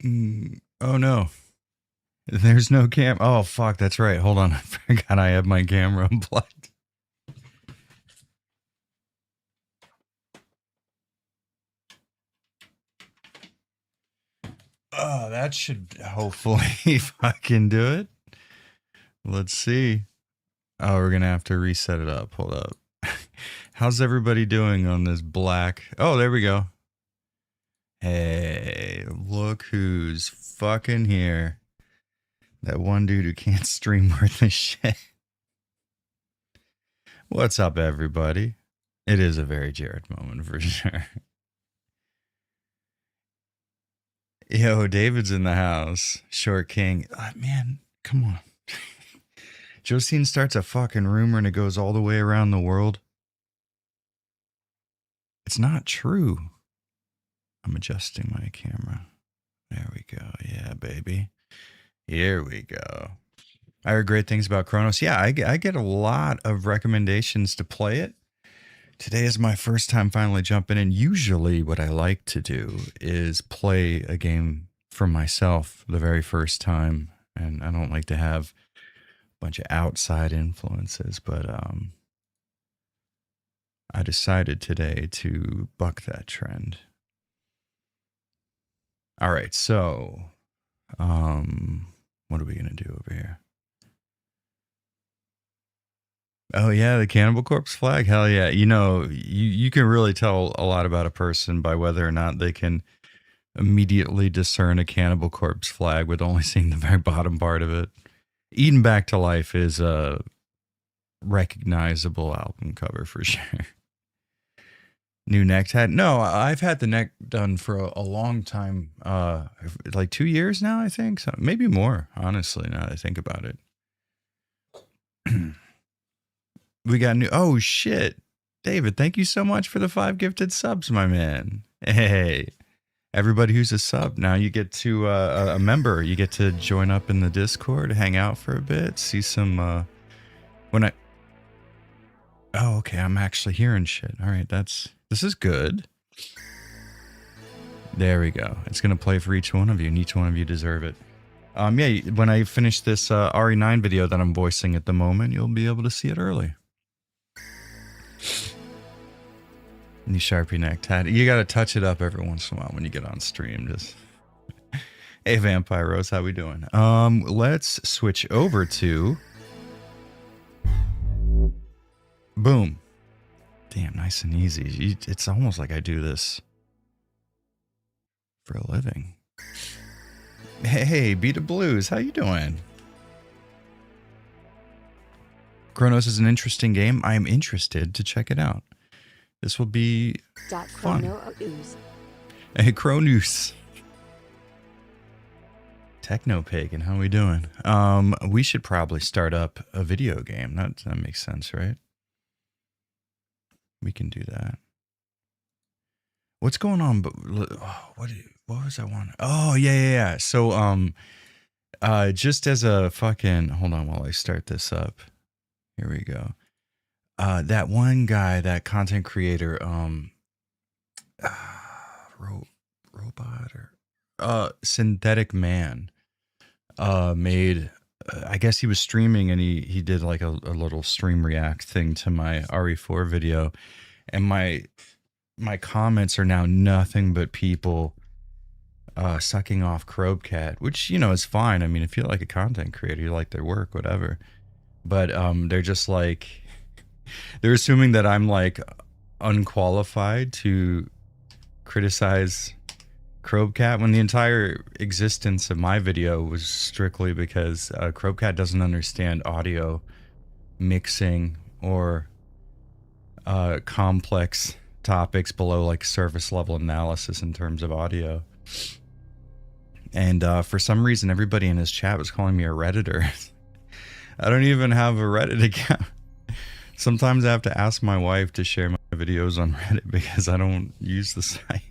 Oh no. There's no cam. Oh fuck, that's right. Hold on. I forgot I have my camera unplugged. Oh, that should hopefully fucking do it. Let's see. Oh, we're gonna have to reset it up. Hold up. How's everybody doing on this black? Oh, there we go. Hey, look who's fucking here. That one dude who can't stream worth a shit. What's up, everybody? It is a very Jared moment for sure. Yo, David's in the house. Short King. Man, come on. Josine starts a fucking rumor and it goes all the way around the world. It's not true. I'm adjusting my camera. There we go. Yeah, baby. Here we go. I heard great things about Cronos. Yeah, I get a lot of recommendations to play it. Today is my first time finally jumping in. Usually what I like to do is play a game for myself the very first time. And I don't like to have a bunch of outside influences. But I decided today to buck that trend. All right, so what are we going to do over here? Oh yeah, the Cannibal Corpse flag. Hell yeah. You know, you can really tell a lot about a person by whether or not they can immediately discern a Cannibal Corpse flag with only seeing the very bottom part of it. Eaten Back to Life is a recognizable album cover for sure. New neck tat. No, I've had the neck done for a long time. Like 2 years now, I think. So maybe more, honestly, now that I think about it. We got new. Oh shit, David! Thank you so much for the 5 gifted subs, my man. Hey, everybody who's a sub, now you get to a member. You get to join up in the Discord, hang out for a bit, see some. When I. Oh, okay. I'm actually hearing shit. All right, this is good. There we go. It's gonna play for each one of you, and each one of you deserve it. Yeah. When I finish this RE9 video that I'm voicing at the moment, you'll be able to see it early. New Sharpie neck tat. You gotta touch it up every once in a while when you get on stream. Just hey, Vampire Rose, how we doing? Let's switch over to boom. Damn, nice and easy. It's almost like I do this for a living. Hey, Beat of Blues, how you doing? Cronos is an interesting game. I am interested to check it out. This will be fun. Hey, Cronos. Techno Pagan, how we doing? We should probably start up a video game. That makes sense, right? We can do that. What's going on? But what was I wanting? Oh yeah. So just as a fucking hold on while I start this up. Here we go. That one guy, that content creator, robot or Synthetic Man, made. I guess he was streaming and he did like a little stream react thing to my RE4 video, and my comments are now nothing but people sucking off Crobcat, which, you know, is fine. I mean, if you like a content creator, you like their work, whatever. But they're just like, they're assuming that I'm like unqualified to criticize Crobcat when the entire existence of my video was strictly because Crobcat doesn't understand audio mixing or complex topics below like surface level analysis in terms of audio. And for some reason, everybody in his chat was calling me a Redditor. I don't even have a Reddit account. Sometimes I have to ask my wife to share my videos on Reddit because I don't use the site.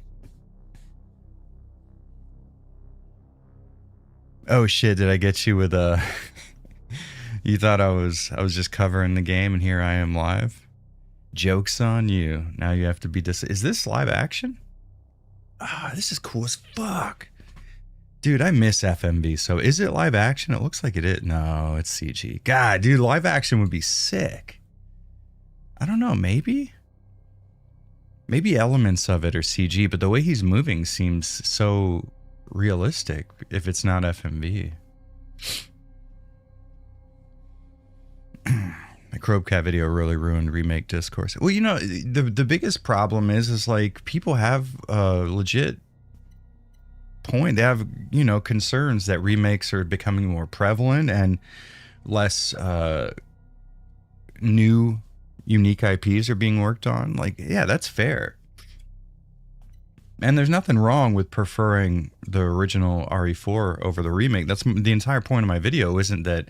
Oh shit, did I get you with a you thought I was just covering the game and here I am live? Joke's on you. Now you have to be is this live action? Ah, this is cool as fuck. Dude, I miss FMV. So is it live action? It looks like it is. No, it's CG. God, dude, live action would be sick. I don't know, maybe? Maybe elements of it are CG, but the way he's moving seems so realistic if it's not FMV. The Crobcat video really ruined remake discourse. Well, you know, the biggest problem is like people have legit point. They have, you know, concerns that remakes are becoming more prevalent and less new unique IPs are being worked on. Like, yeah, that's fair. And there's nothing wrong with preferring the original RE4 over the remake. That's the entire point of my video, isn't that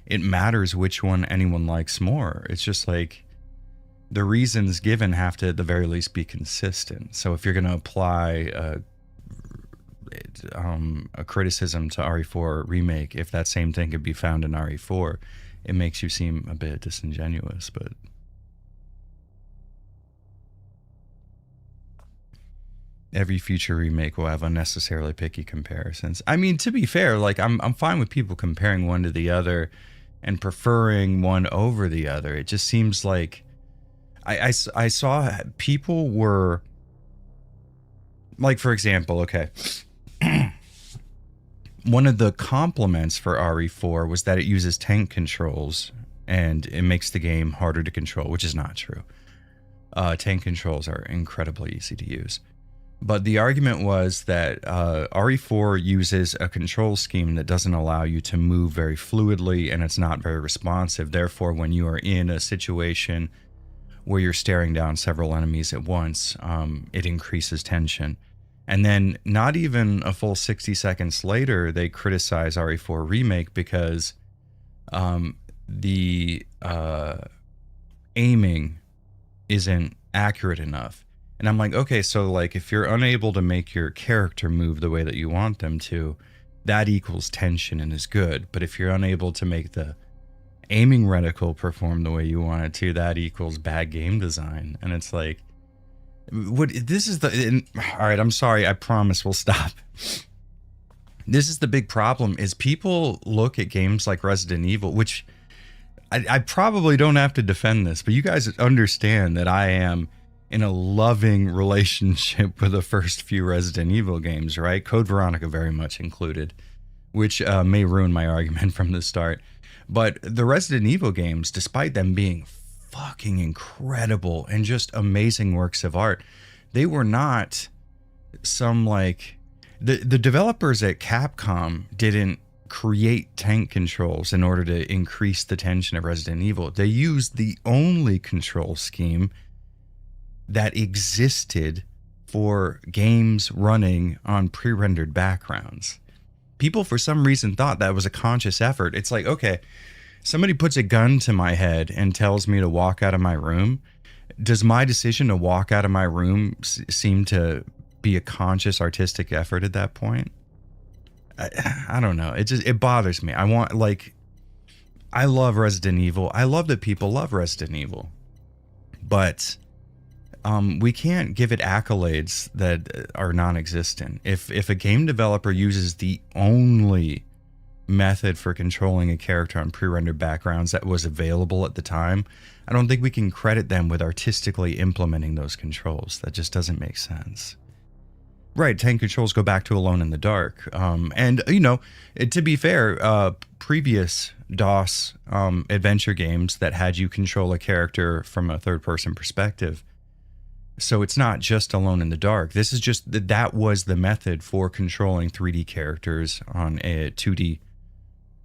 it matters which one anyone likes more. It's just like the reasons given have to at the very least be consistent. So if you're going to apply a criticism to RE4 remake, if that same thing could be found in RE4, it makes you seem a bit disingenuous. But every future remake will have unnecessarily picky comparisons. I mean, to be fair, like I'm fine with people comparing one to the other and preferring one over the other. It just seems like I saw people were like, for example, okay. One of the compliments for RE4 was that it uses tank controls and it makes the game harder to control, which is not true. Tank controls are incredibly easy to use. But the argument was that RE4 uses a control scheme that doesn't allow you to move very fluidly, and it's not very responsive. Therefore, when you are in a situation where you're staring down several enemies at once, it increases tension. And then not even a full 60 seconds later, they criticize RE4 Remake because the aiming isn't accurate enough. And I'm like, okay, so like if you're unable to make your character move the way that you want them to, that equals tension and is good. But if you're unable to make the aiming reticle perform the way you want it to, that equals bad game design. And it's like, what this is the all right, I'm sorry, I promise we'll stop. This is the big problem, is people look at games like Resident Evil, which I probably don't have to defend this, but you guys understand that I am in a loving relationship with the first few Resident Evil games, right? Code Veronica very much included, which may ruin my argument from the start. But the Resident Evil games, despite them being fucking incredible and just amazing works of art, they were not some like the developers at Capcom didn't create tank controls in order to increase the tension of Resident Evil. They used the only control scheme that existed for games running on pre-rendered backgrounds. People for some reason thought that was a conscious effort. It's like, okay, somebody puts a gun to my head and tells me to walk out of my room. Does my decision to walk out of my room seem to be a conscious artistic effort at that point? I don't know. It bothers me. I love Resident Evil. I love that people love Resident Evil. But we can't give it accolades that are non-existent. If a game developer uses the only method for controlling a character on pre-rendered backgrounds that was available at the time, I don't think we can credit them with artistically implementing those controls. That just doesn't make sense. Right, tank controls go back to Alone in the Dark. And, you know, to be fair, previous DOS adventure games that had you control a character from a third-person perspective. So it's not just Alone in the Dark. This is just that was the method for controlling 3D characters on a 2D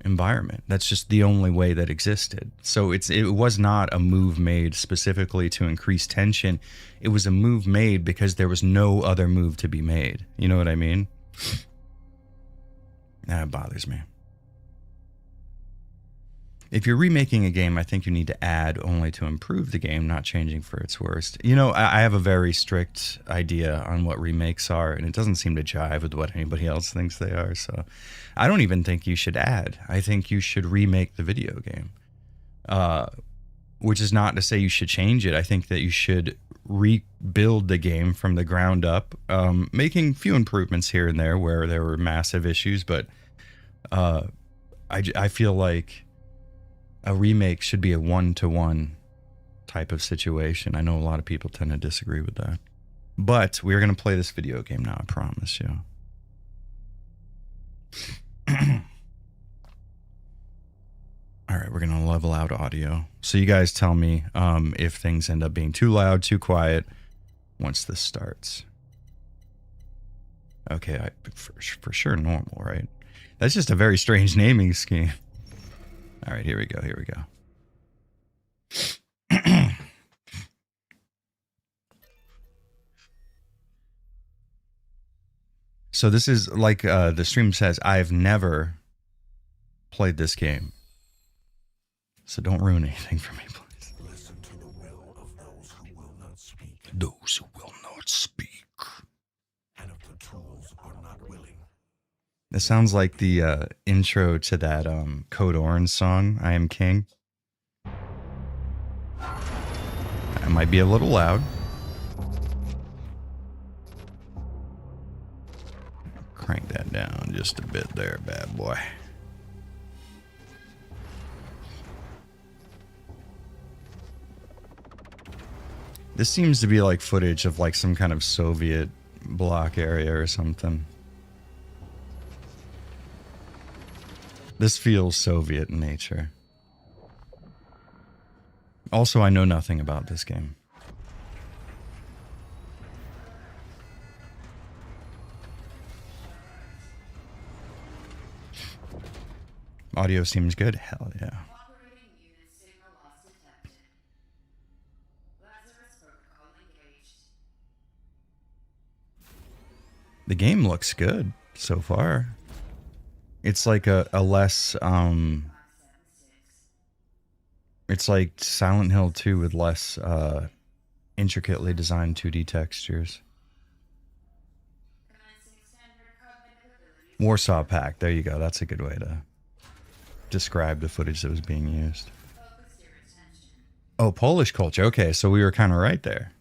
environment. That's just the only way that existed. So it was not a move made specifically to increase tension. It was a move made because there was no other move to be made. You know what I mean? That bothers me. If you're remaking a game, I think you need to add only to improve the game, not changing for its worst. You know, I have a very strict idea on what remakes are, and it doesn't seem to jive with what anybody else thinks they are. So I don't even think you should add. I think you should remake the video game. which is not to say you should change it. I think that you should rebuild the game from the ground up, making few improvements here and there where there were massive issues. But I feel like a remake should be a one-to-one type of situation. I know a lot of people tend to disagree with that. But we're going to play this video game now, I promise you. All right, we're going to level out audio. So you guys tell me if things end up being too loud, too quiet once this starts. Okay, for sure normal, right? That's just a very strange naming scheme. All right, here we go, here we go. So this is like the stream says, I've never played this game. So don't ruin anything for me, please. Listen to the will of those who will not speak. Those who will not speak. And if the tools are not willing. This sounds like the intro to that Code Orange song, I Am King. It might be a little loud. Crank that down just a bit there, bad boy. This seems to be like footage of like some kind of Soviet bloc area or something. This feels Soviet in nature. Also, I know nothing about this game. Audio seems good. Hell yeah. The game looks good so far. It's like a less it's like Silent Hill 2 with less intricately designed 2D textures. Warsaw Pact, there you go. That's a good way to describe the footage that was being used. Oh, Polish culture. Okay, so we were kind of right there.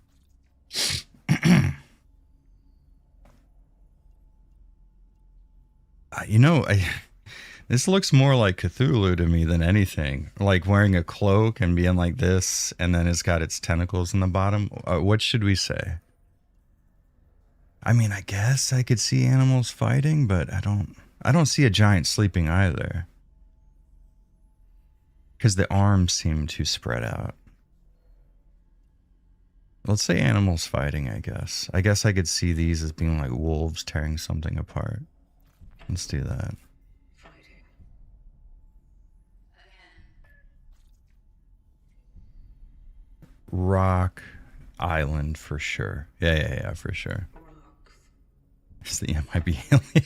You know, this looks more like Cthulhu to me than anything. Like wearing a cloak and being like this, and then it's got its tentacles in the bottom. What should we say? I mean, I guess I could see animals fighting, but I don't see a giant sleeping either. Because the arms seem too spread out. Let's say animals fighting, I guess. I guess I could see these as being like wolves tearing something apart. Let's do that. Rock Island for sure. Yeah, for sure. It might be alien.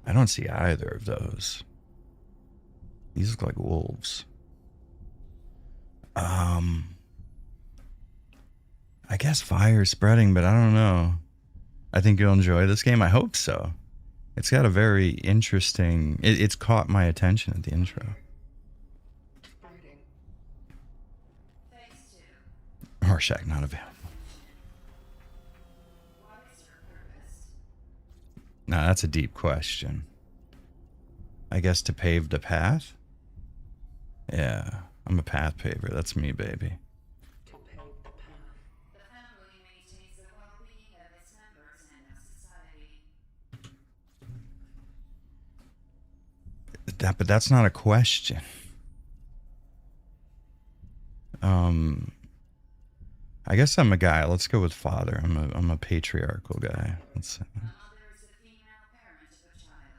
I don't see either of those. These look like wolves. I guess fire spreading, but I don't know. I think you'll enjoy this game. I hope so. It's got a very interesting... It's caught my attention at the intro. Rorschach not available. Now that's a deep question. I guess to pave the path? Yeah, I'm a path paver. That's me, baby. To pave the path. The family maintains the well-being of its members and of society. But that's not a question. I guess I'm a guy. Let's go with father. I'm a patriarchal guy. Let's A mother is the female parent of a child.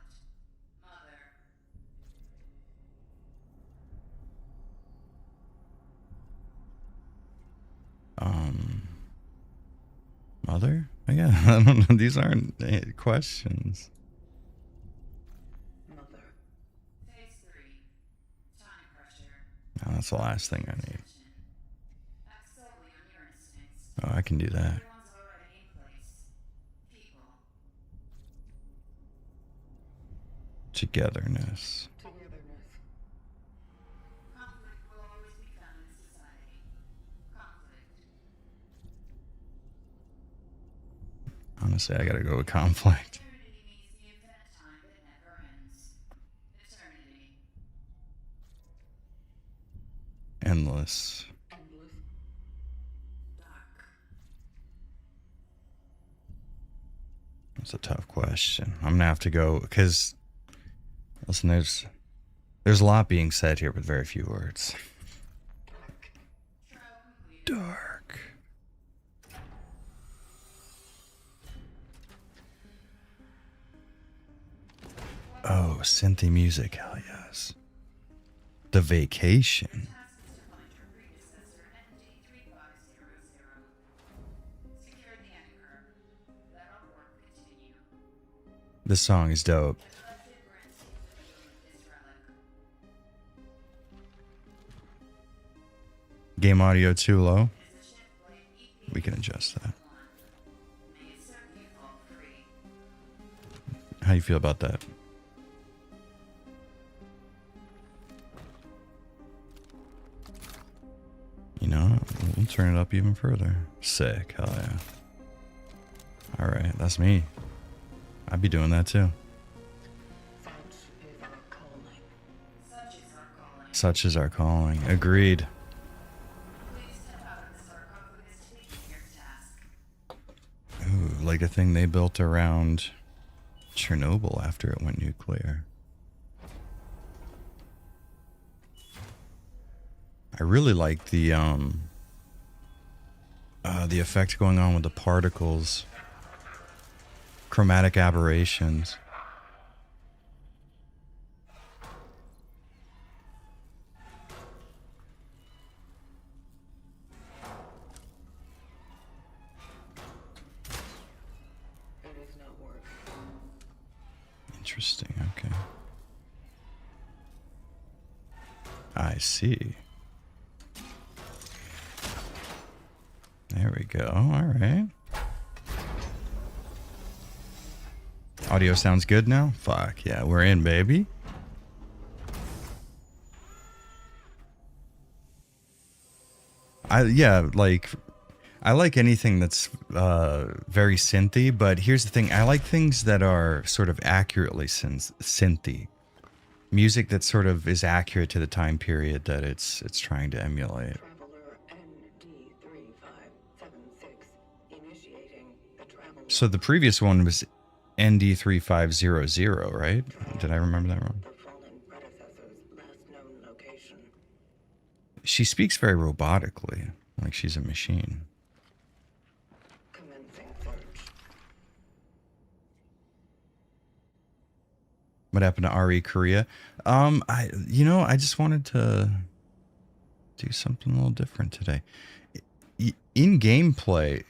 Mother. Mother? I guess I don't know. These aren't questions. Mother. Phase 3. Time pressure. Oh, that's the last thing I need. Act solely on your instincts. Oh, I can do that. Everyone's already in place. People. Togetherness. Togetherness. Conflict will always be found in society. Conflict. Honestly, I gotta go with conflict. Eternity means the infinite time that never ends. Eternity. Endless. Endless. Dark. That's a tough question. I'm gonna have to go because listen, there's a lot being said here with very few words. Trial complete. Dark. Oh, synthy music, hell yes. The Vacation. Task is to find your predecessor, ND3500. Secure the anchor. Let our work continue. This song is dope. The collective grants you the bloom of this relic. Game audio too low. It is a shift blade EP. We can adjust that. May it serve you all free. How you feel about that? You know, we'll turn it up even further. Sick, hell yeah. Alright, that's me. I'd be doing that too. Such is our calling. Such is our calling. Such is our calling. Agreed. Please step out of the sarcophagus to begin your task. Ooh, like a thing they built around Chernobyl after it went nuclear. I really like the effect going on with the particles, chromatic aberrations. It is not work. Interesting, okay. I see. There we go. All right. Audio sounds good now? Fuck yeah, we're in, baby. I like anything that's very synthy, but here's the thing. I like things that are sort of accurately synthy. Music that sort of is accurate to the time period that it's trying to emulate. Traveler ND3576 initiating the travel. So the previous one was ND3500, right? Did I remember that wrong? The fallen predecessor's last known location. She speaks very robotically, like she's a machine. Commencing search. What happened to RE Korea? I just wanted to do something a little different today. In gameplay,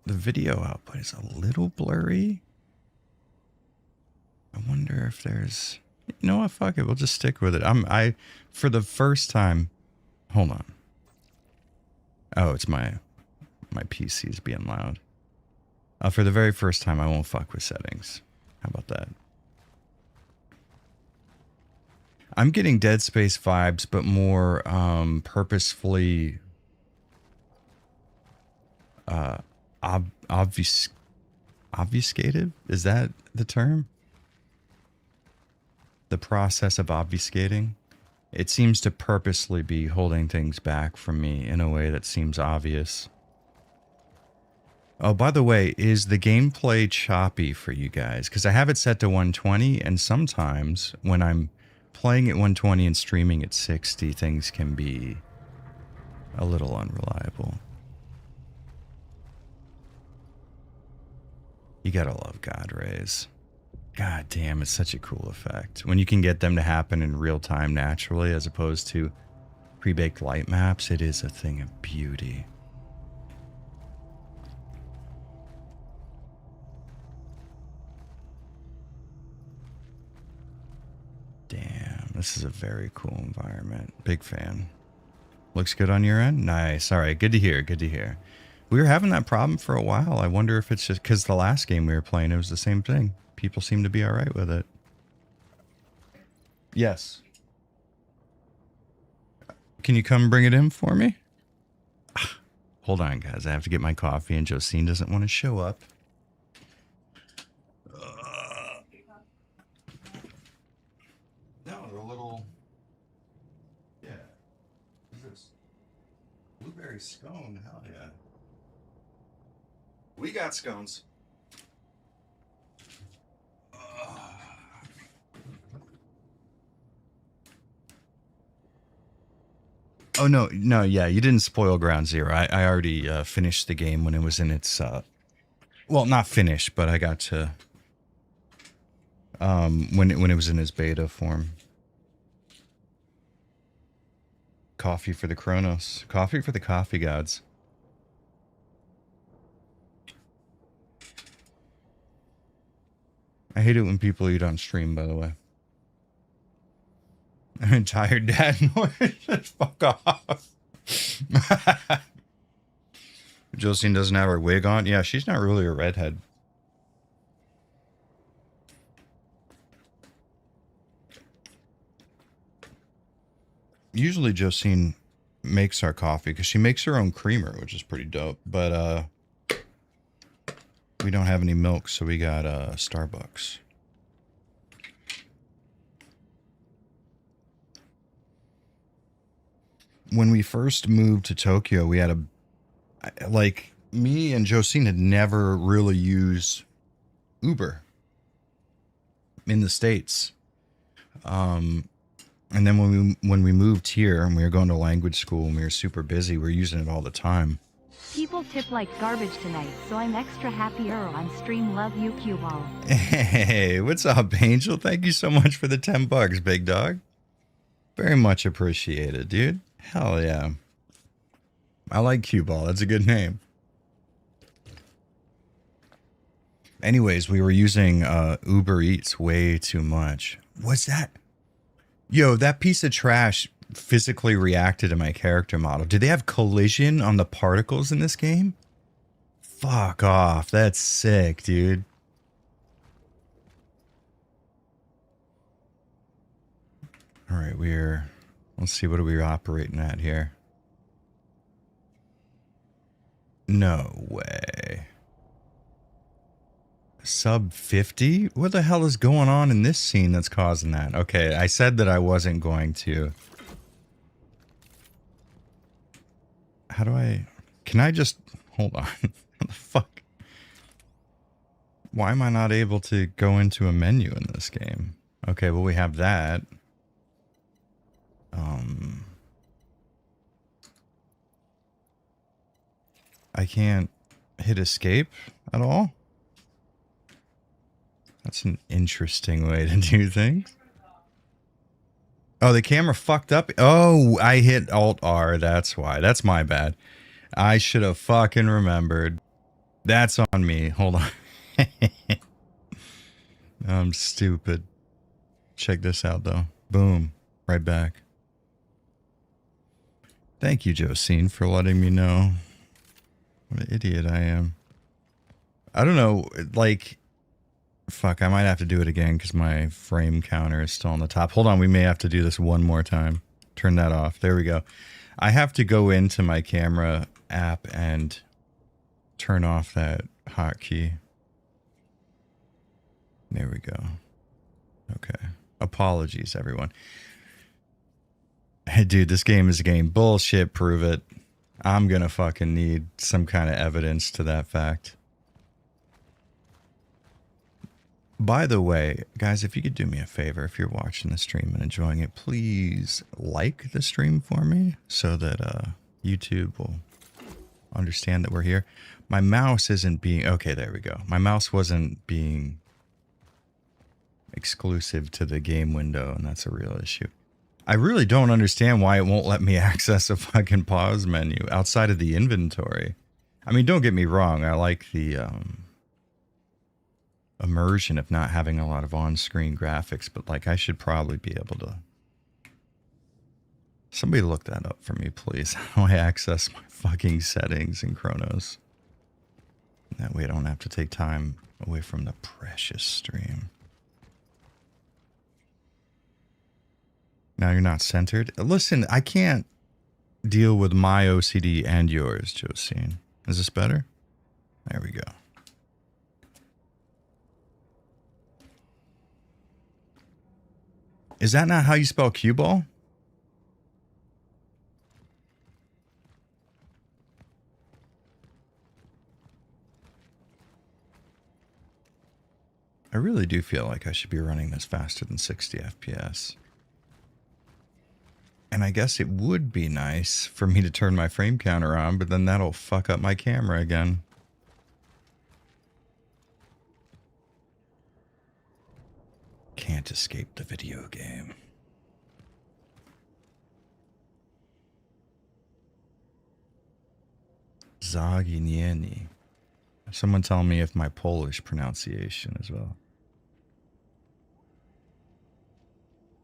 the video output is a little blurry. I wonder if there's, you know what, fuck it, we'll just stick with it. For the first time, hold on. Oh, it's my PC's being loud. For the very first time, I won't fuck with settings. How about that? I'm getting Dead Space vibes, but more purposefully obfuscated? Is that the term? The process of obfuscating? It seems to purposely be holding things back from me in a way that seems obvious. Oh, by the way, is the gameplay choppy for you guys? Because I have it set to 120, and sometimes when I'm playing at 120 and streaming at 60, things can be a little unreliable. You gotta love God rays. God damn, it's such a cool effect. When you can get them to happen in real time naturally as opposed to pre-baked light maps, it is a thing of beauty. Damn, this is a very cool environment. Big fan. Looks good on your end? Nice. All right, good to hear, good to hear. We were having that problem for a while. I wonder if it's just because the last game we were playing, it was the same thing. People seem to be all right with it. Yes. Can you come bring it in for me? Hold on, guys. I have to get my coffee, and Josine doesn't want to show up. No, they're a little... Yeah. What's this? Blueberry scone? Hell yeah. We got scones. Oh, no, yeah, you didn't spoil Ground Zero. I already finished the game when it was in its... well, not finished, but I got to... when it was in its beta form. Coffee for the Cronos. Coffee for the coffee gods. I hate it when people eat on stream, by the way. I'm tired, Dad. Fuck off. Josine doesn't have her wig on. Yeah, she's not really a redhead. Usually Josine makes our coffee because she makes her own creamer, which is pretty dope. But we don't have any milk, so we got Starbucks. When we first moved to Tokyo, we had like, me and Josine had never really used Uber in the States. And then when we moved here and we were going to language school and we were super busy, we were using it all the time. People tip like garbage tonight, so I'm extra happier on stream. Love you, cue ball. Hey, what's up, Angel? Thank you so much for the $10, big dog. Very much appreciated, dude. Hell yeah. I like cue ball. That's a good name. Anyways, we were using Uber Eats way too much. What's that? Yo, that piece of trash physically reacted to my character model. Do they have collision on the particles in this game? Fuck off. That's sick, dude. All right, let's see, what are we operating at here? No way. Sub 50? What the hell is going on in this scene that's causing that? Okay, I said that I wasn't going to. How do I... Can I just... Hold on. What the fuck? Why am I not able to go into a menu in this game? Okay, well, we have that. I can't hit escape at all? That's an interesting way to do things. Oh, the camera fucked up? Oh, I hit Alt-R, that's why. That's my bad. I should have fucking remembered. That's on me. Hold on. I'm stupid. Check this out, though. Boom. Right back. Thank you, Josine, for letting me know. What an idiot I am. I don't know, like... Fuck, I might have to do it again because my frame counter is still on the top. Hold on, we may have to do this one more time. Turn that off. There we go. I have to go into my camera app and turn off that hotkey. There we go. Okay. Apologies, everyone. Hey, dude, this game is a game. Bullshit, prove it. I'm gonna fucking need some kind of evidence to that fact. By the way, guys, if you could do me a favor, if you're watching the stream and enjoying it, please like the stream for me so that YouTube will understand that we're here. My mouse isn't being... Okay, there we go. My mouse wasn't being exclusive to the game window, and that's a real issue. I really don't understand why it won't let me access a fucking pause menu outside of the inventory. I mean, don't get me wrong. I like the... immersion of not having a lot of on-screen graphics, but like I should probably be able to... Somebody look that up for me, please. How do I access my fucking settings in Cronos? That way I don't have to take time away from the precious stream. Now you're not centered. Listen, I can't deal with my OCD and yours, Josine. Is this better? There we go. Is that not how you spell cue ball? I really do feel like I should be running this faster than 60 FPS. And I guess it would be nice for me to turn my frame counter on, but then that'll fuck up my camera again. Can't escape the video game. Zaginieni. Someone tell me if my Polish pronunciation as well.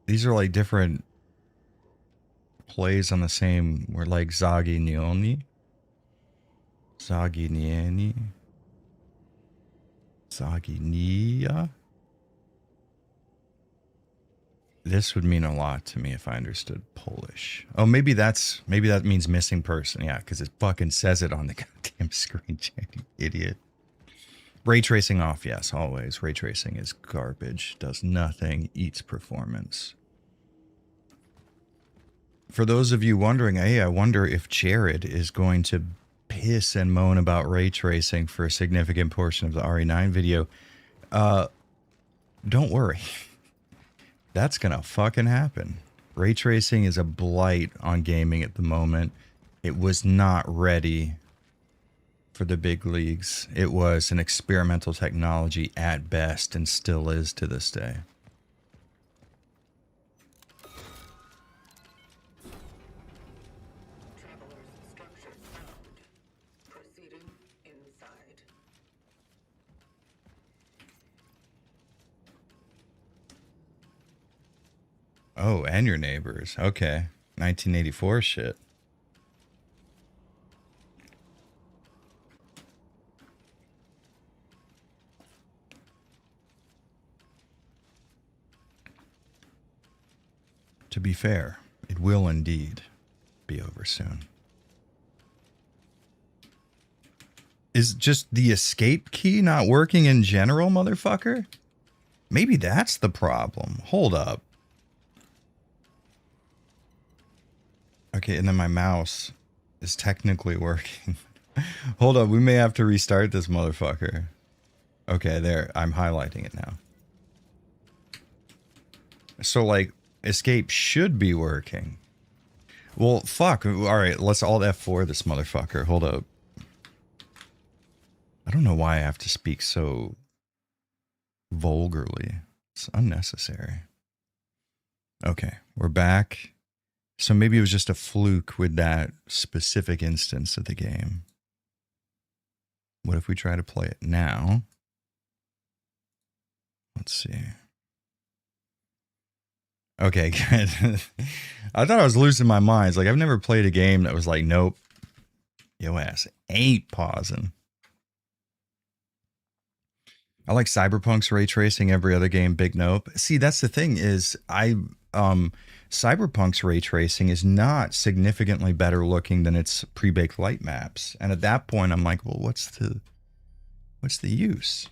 These are like different plays on the same. We're like Zaginioni. Zaginieni. Zaginia. This would mean a lot to me if I understood Polish. Oh, maybe that means missing person. Yeah, because it fucking says it on the goddamn screen, you idiot. Ray tracing off, yes, always. Ray tracing is garbage. Does nothing. Eats performance. For those of you wondering, hey, I wonder if Jared is going to piss and moan about ray tracing for a significant portion of the RE9 video. Don't worry. That's gonna fucking happen. Ray tracing is a blight on gaming at the moment. It was not ready for the big leagues. It was an experimental technology at best and still is to this day. Traveler's structure found. Proceeding inside. Oh, and your neighbors. Okay. 1984 shit. To be fair, it will indeed be over soon. Is just the escape key not working in general, motherfucker? Maybe that's the problem. Hold up. Okay, and then my mouse is technically working. Hold up, we may have to restart this motherfucker. Okay, there. I'm highlighting it now. So, like, escape should be working. Well, fuck. Alright, let's alt F4 this motherfucker. Hold up. I don't know why I have to speak so vulgarly. It's unnecessary. Okay, we're back. So maybe it was just a fluke with that specific instance of the game. What if we try to play it now? Let's see. Okay, good. I thought I was losing my mind. It's like, I've never played a game that was like, nope, yo ass ain't pausing. I like Cyberpunk's ray tracing, every other game, big nope. See, that's the thing is, Cyberpunk's ray tracing is not significantly better looking than its pre-baked light maps. And at that point, I'm like, well, what's the use?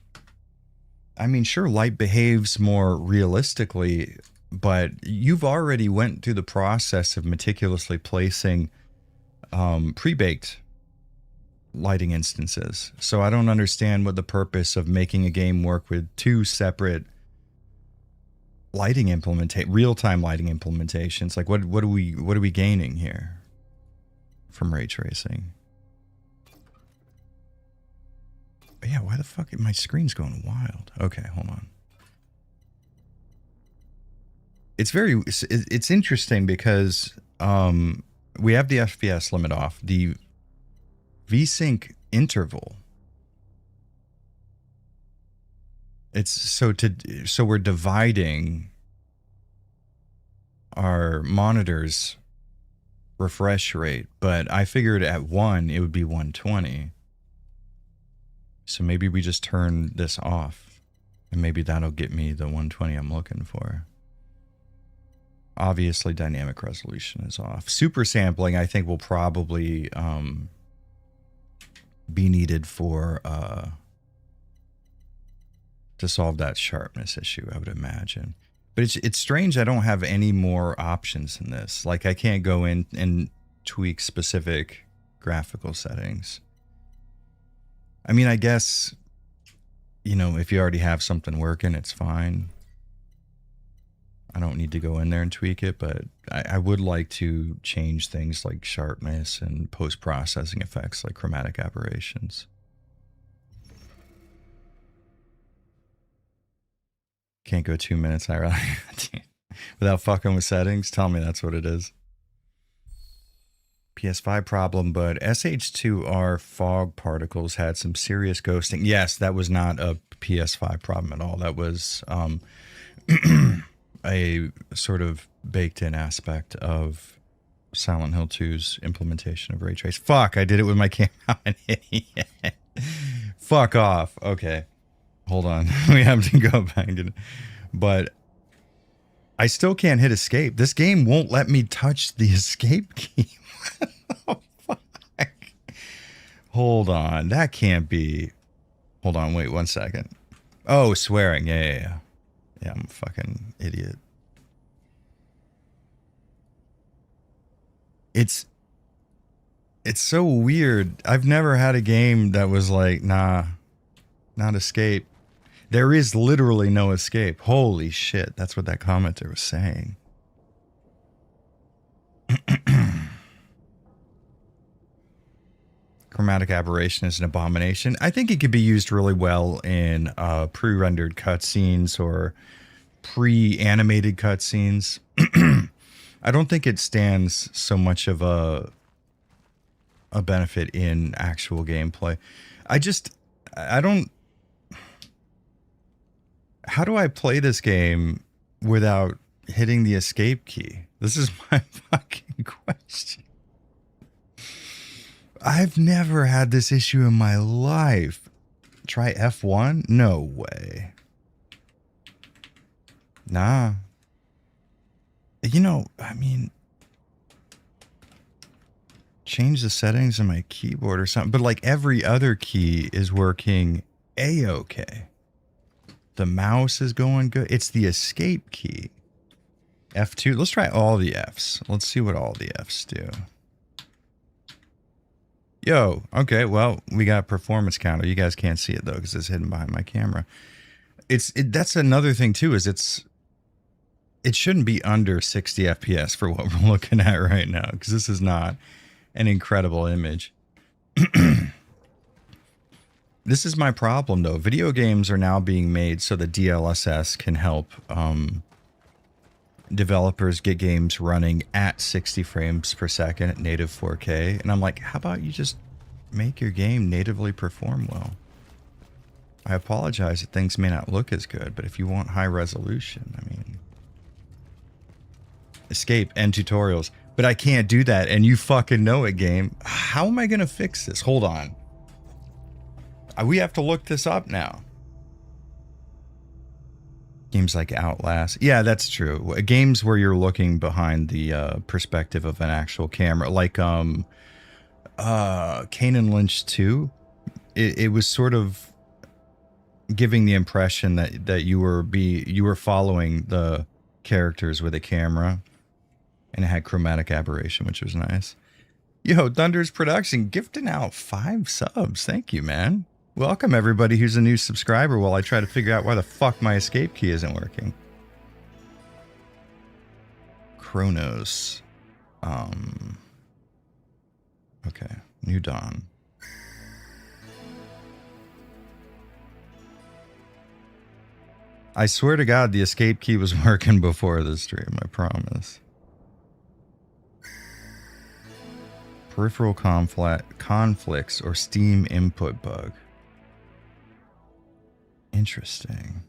I mean, sure, light behaves more realistically, but you've already went through the process of meticulously placing pre-baked lighting instances. So I don't understand what the purpose of making a game work with two separate lighting real-time lighting implementations. Like, what are we gaining here from ray tracing? But yeah, why the fuck my screen's going wild? Okay, hold on. It's interesting because we have the FPS limit off. The VSync interval. It's so we're dividing our monitor's refresh rate, but I figured at 1 it would be 120. So maybe we just turn this off, and maybe that'll get me the 120 I'm looking for. obviously dynamic resolution is off. Super sampling, I think, will probably be needed for to solve that sharpness issue, I would imagine. But it's strange I don't have any more options in this. Like, I can't go in and tweak specific graphical settings. I mean, I guess, you know, if you already have something working, it's fine. I don't need to go in there and tweak it, but I would like to change things like sharpness and post-processing effects like chromatic aberrations. Can't go 2 minutes, without fucking with settings. Tell me that's what it is. PS5 problem, but SH2R fog particles had some serious ghosting. Yes, that was not a PS5 problem at all. That was a sort of baked-in aspect of Silent Hill 2's implementation of ray trace. Fuck, I did it with my camera. I'm an idiot. Fuck off. Okay. Hold on. We have to go back. But I still can't hit escape. This game won't let me touch the escape key. What the fuck? Hold on. That can't be. Hold on. Wait 1 second. Oh, swearing. Yeah. Yeah, I'm a fucking idiot. It's so weird. I've never had a game that was like, nah, not escape. There is literally no escape. Holy shit. That's what that commenter was saying. Chromatic aberration is an abomination. I think it could be used really well in pre-rendered cutscenes or pre-animated cutscenes. I don't think it stands so much of a benefit in actual gameplay. I don't... How do I play this game without hitting the escape key? This is my fucking question. I've never had this issue in my life. Try F1? No way. Nah. You know, I mean, change the settings on my keyboard or something, but like every other key is working A-okay. The mouse is going good. It's the escape key. F2. Let's try all the Fs. Let's see what all the Fs do. Yo, okay, well, we got performance counter. You guys can't see it though because it's hidden behind my camera. That's another thing too, is it shouldn't be under 60 FPS for what we're looking at right now, because this is not an incredible image. This is my problem though. Video games are now being made so that DLSS can help developers get games running at 60 frames per second at native 4K. And I'm like, how about you just make your game natively perform well? I apologize that things may not look as good, but if you want high resolution, I mean... Escape, end tutorials. But I can't do that, and you fucking know it, game. How am I going to fix this? Hold on. We have to look this up now. Games like Outlast. Yeah, that's true. Games where you're looking behind the perspective of an actual camera. Like Kane and Lynch 2. It was sort of giving the impression that you were following the characters with a camera. And it had chromatic aberration, which was nice. Yo, Thunder's Production gifting out 5 subs. Thank you, man. Welcome, everybody who's a new subscriber while I try to figure out why the fuck my escape key isn't working. Cronos. Okay. New Dawn. I swear to God, the escape key was working before the stream, I promise. Peripheral conflicts or Steam input bug. Interesting.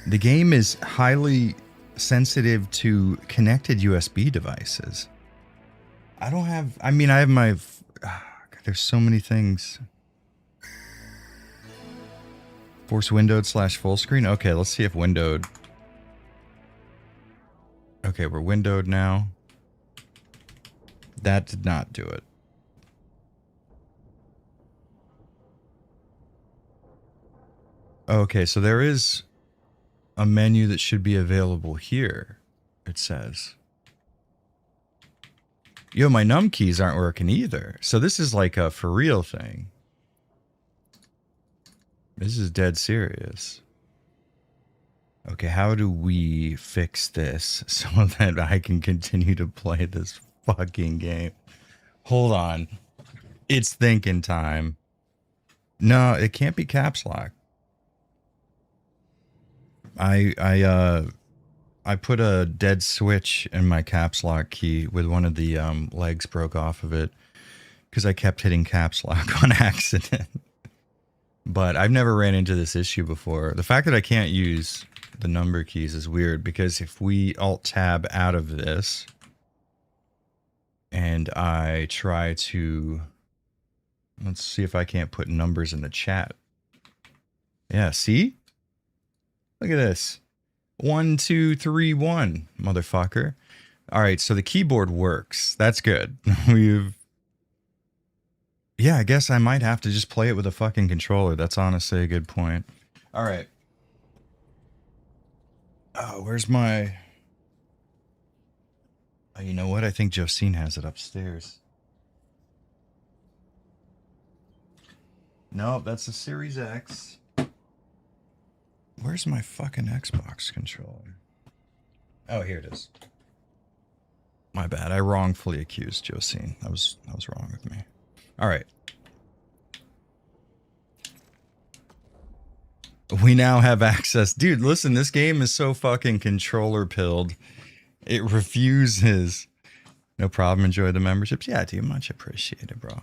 The game is highly sensitive to connected USB devices. I have my... there's so many things. Force windowed / full screen? Okay, let's see if windowed... Okay, we're windowed now. That did not do it. Okay, so there is a menu that should be available here, it says. Yo, my num keys aren't working either. So this is like a for real thing. This is dead serious. Okay, how do we fix this so that I can continue to play this fucking game? Hold on. It's thinking time. No, it can't be caps lock. I put a dead switch in my caps lock key with one of the legs broke off of it because I kept hitting caps lock on accident. But I've never ran into this issue before. The fact that I can't use the number keys is weird because if we alt tab out of this and I try to, let's see if I can't put numbers in the chat. Yeah, see? Look at this. 1, 2, 3, 1, motherfucker. All right, so the keyboard works. That's good. Yeah, I guess I might have to just play it with a fucking controller. That's honestly a good point. All right. Oh, where's my... Oh, you know what? I think Josine has it upstairs. Nope, that's the Series X. Where's my fucking Xbox controller? Oh, here it is. My bad. I wrongfully accused Josine. That was wrong with me. All right. We now have access. Dude, listen, this game is so fucking controller pilled. It refuses. No problem. Enjoy the memberships. Yeah, dude, much appreciated, bro.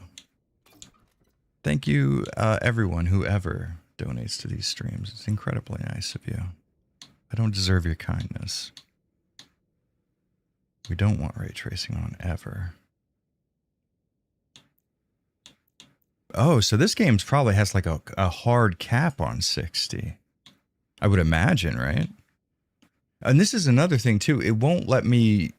Thank you, everyone, whoever donates to these streams. It's incredibly nice of you. I don't deserve your kindness. We don't want ray tracing on ever. Oh, so this game's probably has like a hard cap on 60. I would imagine, right? And this is another thing too. It won't let me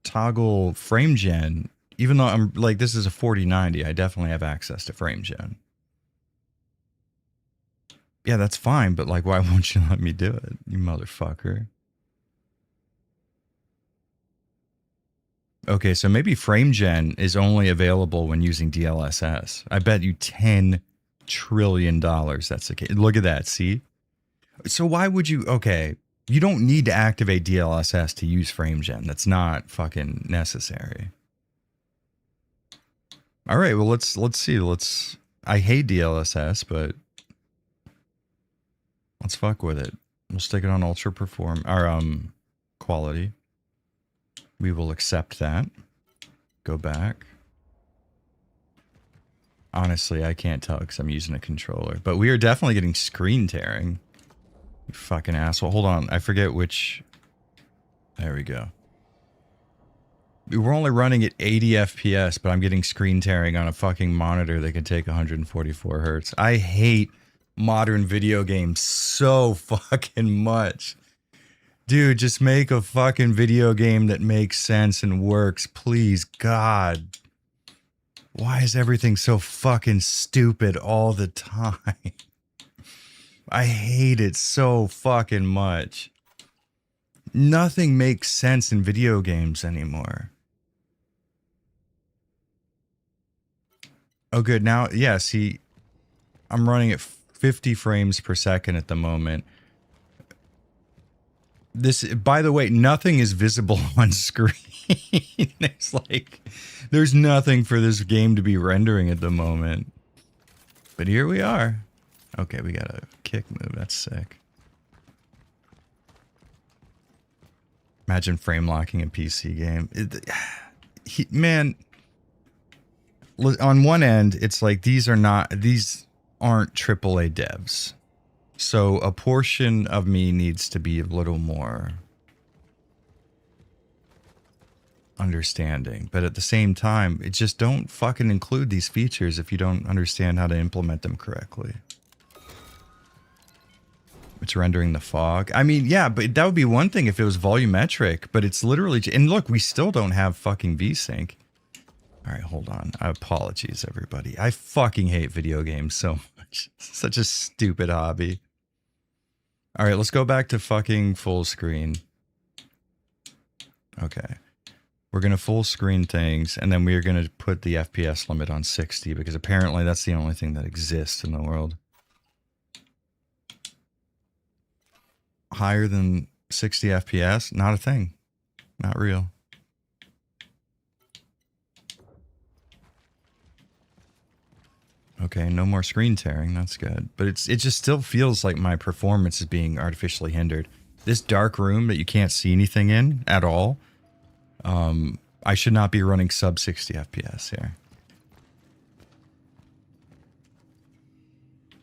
toggle frame gen, even though I'm like, this is a 4090. I definitely have access to frame gen. Yeah, that's fine, but like, why won't you let me do it, you motherfucker? Okay, so maybe frame gen is only available when using DLSS. I bet you $10 trillion that's the case. Look at that, see? So why would you... Okay, you don't need to activate DLSS to use frame gen. That's not fucking necessary. All right, well, let's see. I hate DLSS, but let's fuck with it. We'll stick it on ultra perform... or, quality. We will accept that. Go back. Honestly, I can't tell because I'm using a controller. But we are definitely getting screen tearing. You fucking asshole. Hold on. I forget which... There we go. We're only running at 80 FPS, but I'm getting screen tearing on a fucking monitor that can take 144 hertz. I hate modern video games so fucking much. Dude, just make a fucking video game that makes sense and works, please, God. Why is everything so fucking stupid all the time? I hate it so fucking much. Nothing makes sense in video games anymore. Oh, good. Now, yeah, see, I'm running at 50 frames per second at the moment. This, by the way, nothing is visible on screen. There's nothing for this game to be rendering at the moment. But here we are. Okay, we got a kick move. That's sick. Imagine frame locking a PC game. Man, on one end, it's like these aren't AAA devs. So a portion of me needs to be a little more understanding. But at the same time, it just don't fucking include these features if you don't understand how to implement them correctly. Which it's rendering the fog. I mean, yeah, but that would be one thing if it was volumetric, but it's literally, and look, we still don't have fucking VSync. All right, hold on. Apologies, everybody. I fucking hate video games so much. It's such a stupid hobby. All right, let's go back to fucking full screen. Okay. We're going to full screen things, and then we're going to put the FPS limit on 60, because apparently that's the only thing that exists in the world. Higher than 60 FPS? Not a thing. Not real. Okay, no more screen tearing. That's good. But it just still feels like my performance is being artificially hindered. This dark room that you can't see anything in at all, I should not be running sub 60 FPS here.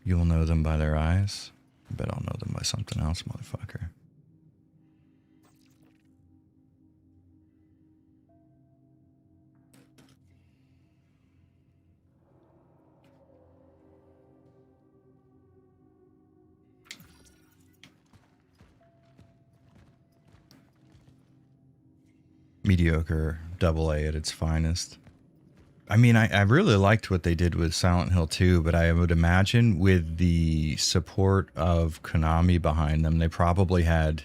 You'll know them by their eyes. I bet I'll know them by something else, motherfucker. Mediocre AA at its finest. I mean, I really liked what they did with Silent Hill 2, but I would imagine with the support of Konami behind them, they probably had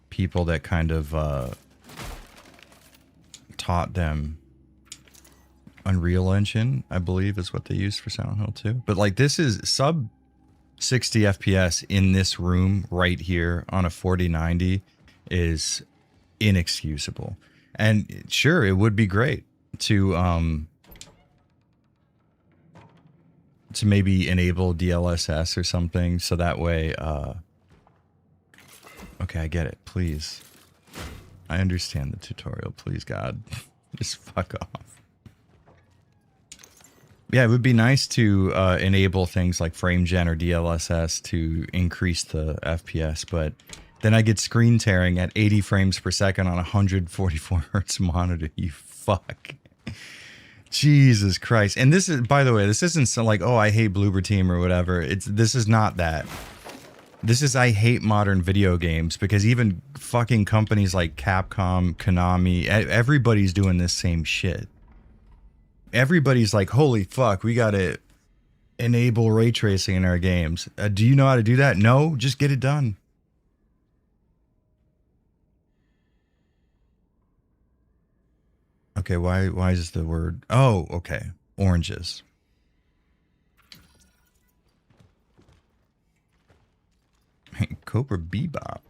people that kind of taught them Unreal Engine, I believe is what they used for Silent Hill 2. But like, this is sub 60 FPS in this room right here on a 4090 is inexcusable. And sure, it would be great to maybe enable DLSS or something, so that way okay, I get it. Please. I understand the tutorial. Please, God. Just fuck off. Yeah, it would be nice to enable things like frame gen or DLSS to increase the FPS, but then I get screen tearing at 80 frames per second on a 144 hertz monitor. You fuck. Jesus Christ. And this is, by the way, this isn't so like, oh, I hate Bloober Team or whatever. This is not that. This is, I hate modern video games, because even fucking companies like Capcom, Konami, everybody's doing this same shit. Everybody's like, holy fuck, we gotta enable ray tracing in our games. Do you know how to do that? No, just get it done. Okay, why is the word... Oh, okay. Oranges. Cobra Bebop.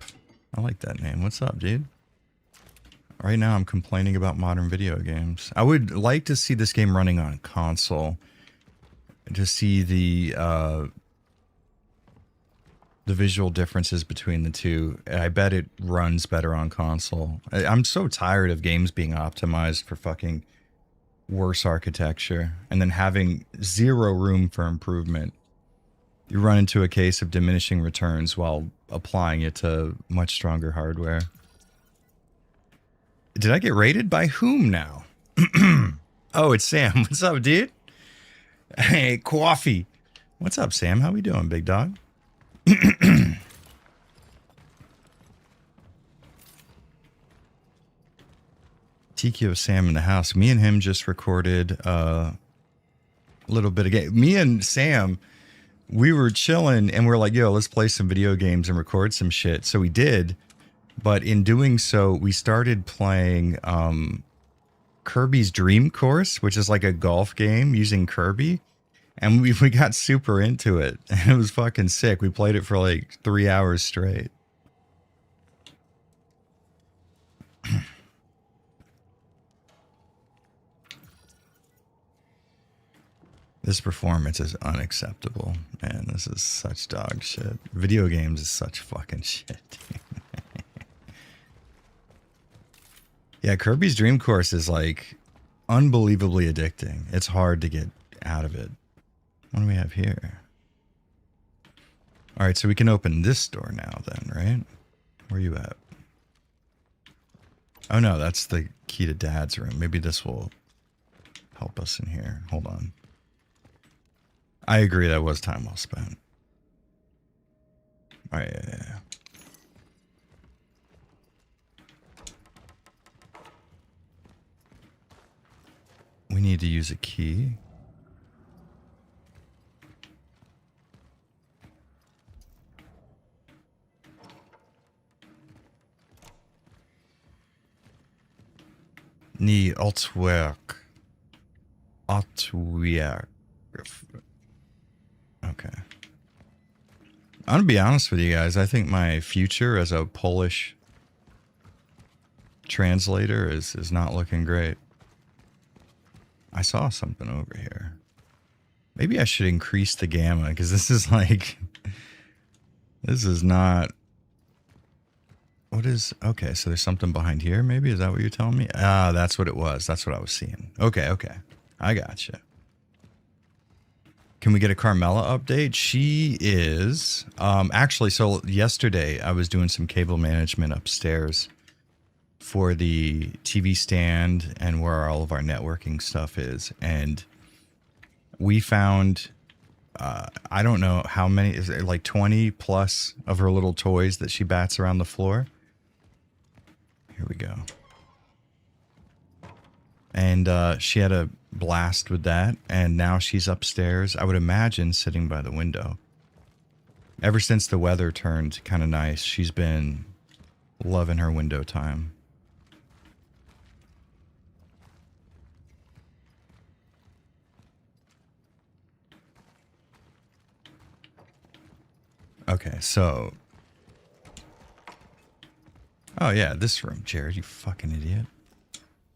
I like that name. What's up, dude? Right now I'm complaining about modern video games. I would like to see this game running on console. To see the visual differences between the two. I bet it runs better on console. I'm so tired of games being optimized for fucking worse architecture and then having zero room for improvement. You run into a case of diminishing returns while applying it to much stronger hardware. Did I get raided by whom now? Oh, it's Sam. What's up, dude? Hey, coffee. What's up, Sam? How we doing, big dog? TKO Sam in the house. Me and him just recorded a little bit of game. Me and Sam, we were chilling and we're like, yo, let's play some video games and record some shit. So we did. But in doing so, we started playing Kirby's Dream Course, which is like a golf game using Kirby. And we got super into it. And it was fucking sick. We played it for like 3 hours straight. This performance is unacceptable. Man, this is such dog shit. Video games is such fucking shit. Yeah, Kirby's Dream Course is like unbelievably addicting. It's hard to get out of it. What do we have here? All right, so we can open this door now then, right? Where are you at? Oh no, that's the key to Dad's room. Maybe this will help us in here. Hold on. I agree, that was time well spent. All right, yeah. We need to use a key. Ni Altwerk. Altwerk. Okay. I'm gonna be honest with you guys. I think my future as a Polish translator is not looking great. I saw something over here. Maybe I should increase the gamma because this is like, this is not. What is, okay, so there's something behind here, maybe? Is that what you're telling me? Ah, that's what it was. That's what I was seeing. Okay, okay. I gotcha. Can we get a Carmela update? She is, actually, so yesterday I was doing some cable management upstairs for the TV stand and where all of our networking stuff is. And we found, I don't know how many, is it like 20 plus of her little toys that she bats around the floor? Here we go. And she had a blast with that, and now she's upstairs, I would imagine, sitting by the window. Ever since the weather turned kind of nice, she's been loving her window time. Okay, so... Oh yeah, this room, Jared, you fucking idiot.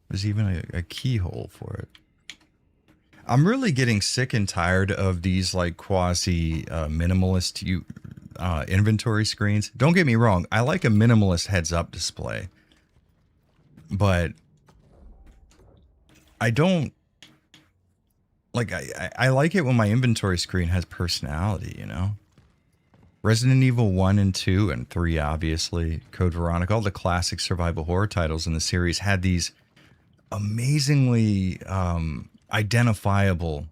There's even a keyhole for it. I'm really getting sick and tired of these like quasi minimalist inventory screens. Don't get me wrong, I like a minimalist heads-up display. But I don't... Like, I like it when my inventory screen has personality, you know? Resident Evil 1 and 2 and 3, obviously, Code Veronica, all the classic survival horror titles in the series had these amazingly identifiable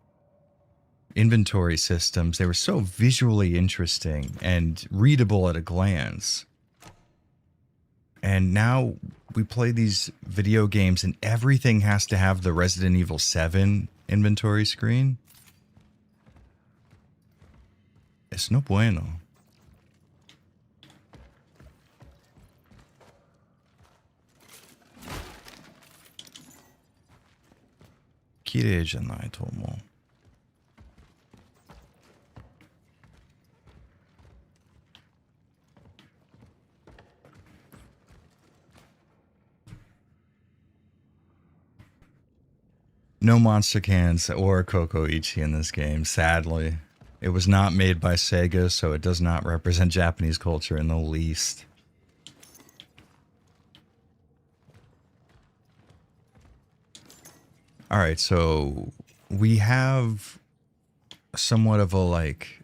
inventory systems. They were so visually interesting and readable at a glance. And now we play these video games and everything has to have the Resident Evil 7 inventory screen. Es no bueno. Kirei janai tomo. No monster cans or Coco Ichi in this game, sadly. It was not made by Sega, so it does not represent Japanese culture in the least. Alright, so we have somewhat of a, like,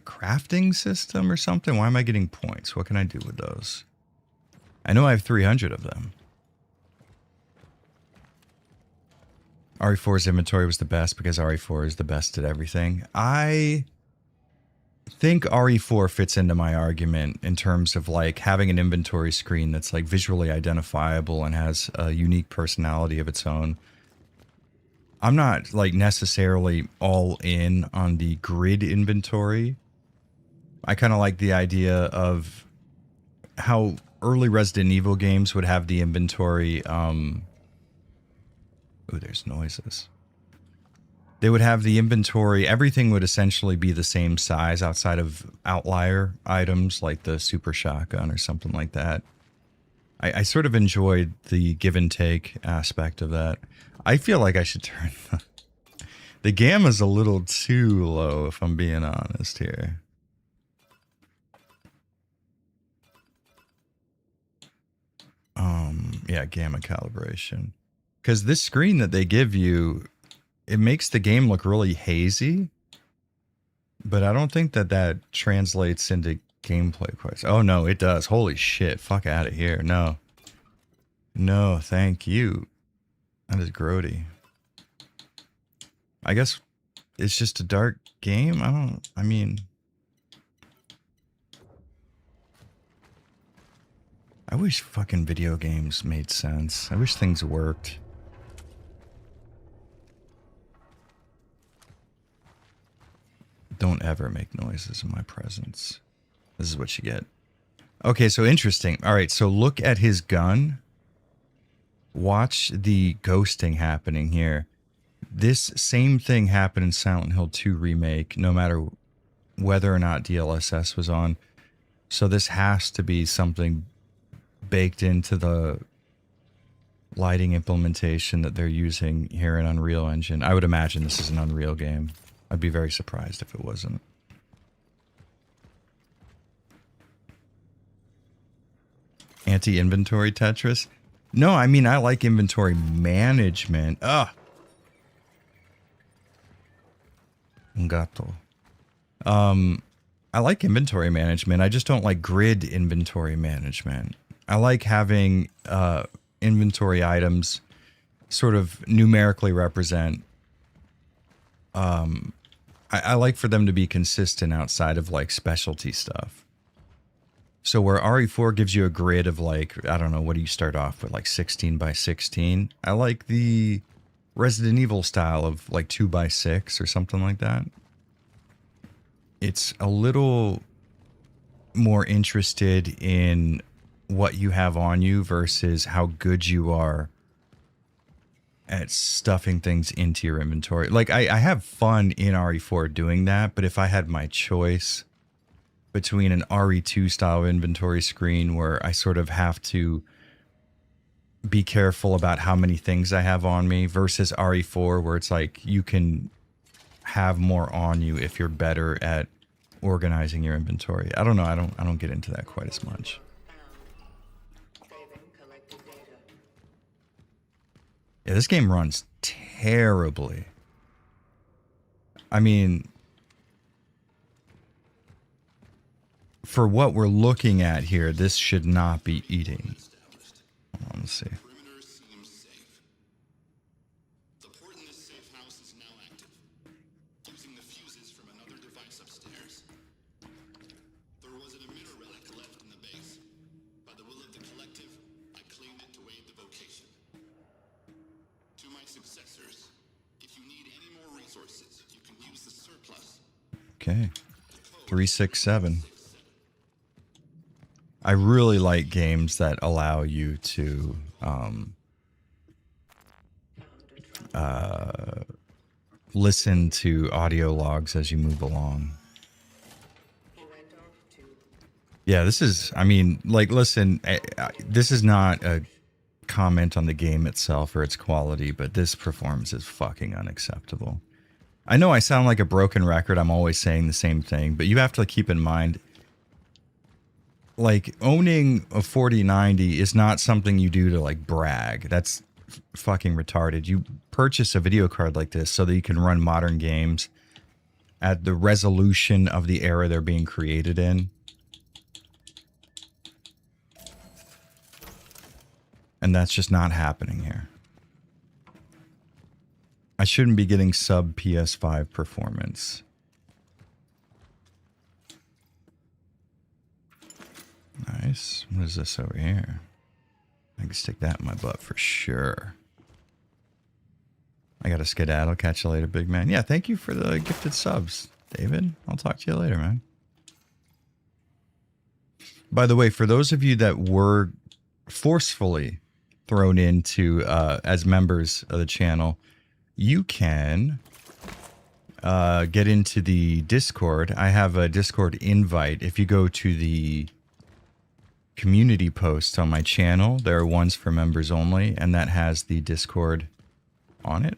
crafting system or something? Why am I getting points? What can I do with those? I know I have 300 of them. RE4's inventory was the best because RE4 is the best at everything. I think RE4 fits into my argument in terms of like having an inventory screen that's like visually identifiable and has a unique personality of its own. I'm not like necessarily all in on the grid inventory. I kind of like the idea of how early Resident Evil games would have the inventory. Ooh, there's noises. They would have the inventory. Everything would essentially be the same size outside of outlier items like the super shotgun or something like that. I sort of enjoyed the give and take aspect of that. I feel like I should turn the gamma's a little too low, if I'm being honest here. Yeah, gamma calibration. Because this screen that they give you, it makes the game look really hazy. But I don't think that that translates into gameplay quite. Oh no, it does. Holy shit, fuck out of here. No. No, thank you. That is grody. I guess it's just a dark game. I mean, I wish fucking video games made sense. I wish things worked. Don't ever make noises in my presence. This is what you get. Okay, so interesting. All right, so look at his gun. Watch the ghosting happening here. This same thing happened in Silent Hill 2 Remake, no matter whether or not DLSS was on. So this has to be something baked into the lighting implementation that they're using here in Unreal Engine. I would imagine this is an Unreal game. I'd be very surprised if it wasn't. Anti-inventory Tetris? No, I mean, I like inventory management. Ugh. Gato. I like inventory management. I just don't like grid inventory management. I like having inventory items sort of numerically represent. I like for them to be consistent outside of like specialty stuff. So where RE4 gives you a grid of like, I don't know, what do you start off with, like 16 by 16? I like the Resident Evil style of like 2 by 6 or something like that. It's a little more interested in what you have on you versus how good you are at stuffing things into your inventory. Like I have fun in RE4 doing that, but if I had my choice between an RE2 style inventory screen where I sort of have to be careful about how many things I have on me versus RE4 where it's like you can have more on you if you're better at organizing your inventory. I don't know. I don't get into that quite as much. Saving collected data. Yeah, this game runs terribly. I mean, for what we're looking at here, this should not be eating. Hold on, let's see. Perimeter seems safe. The port in this safe house is now active, using the fuses from another device upstairs. There was an emitter relic left in the base. By the will of the collective, I claimed it to aid the vocation. To my successors, if you need any more resources, you can use the surplus. Okay. 367. I really like games that allow you to listen to audio logs as you move along. He went off to Yeah, this is, I mean, like, listen, this is not a comment on the game itself or its quality, but this performance is fucking unacceptable. I know I sound like a broken record. I'm always saying the same thing, but you have to keep in mind, like, owning a 4090 is not something you do to, like, brag. That's fucking retarded. You purchase a video card like this so that you can run modern games at the resolution of the era they're being created in. And that's just not happening here. I shouldn't be getting sub PS5 performance. Nice. What is this over here? I can stick that in my butt for sure. I got a skedaddle. Catch you later, big man. Yeah, thank you for the gifted subs, David. I'll talk to you later, man. By the way, for those of you that were forcefully thrown into as members of the channel, you can get into the Discord. I have a Discord invite. If you go to the community posts on my channel, there are ones for members only, and that has the Discord on it,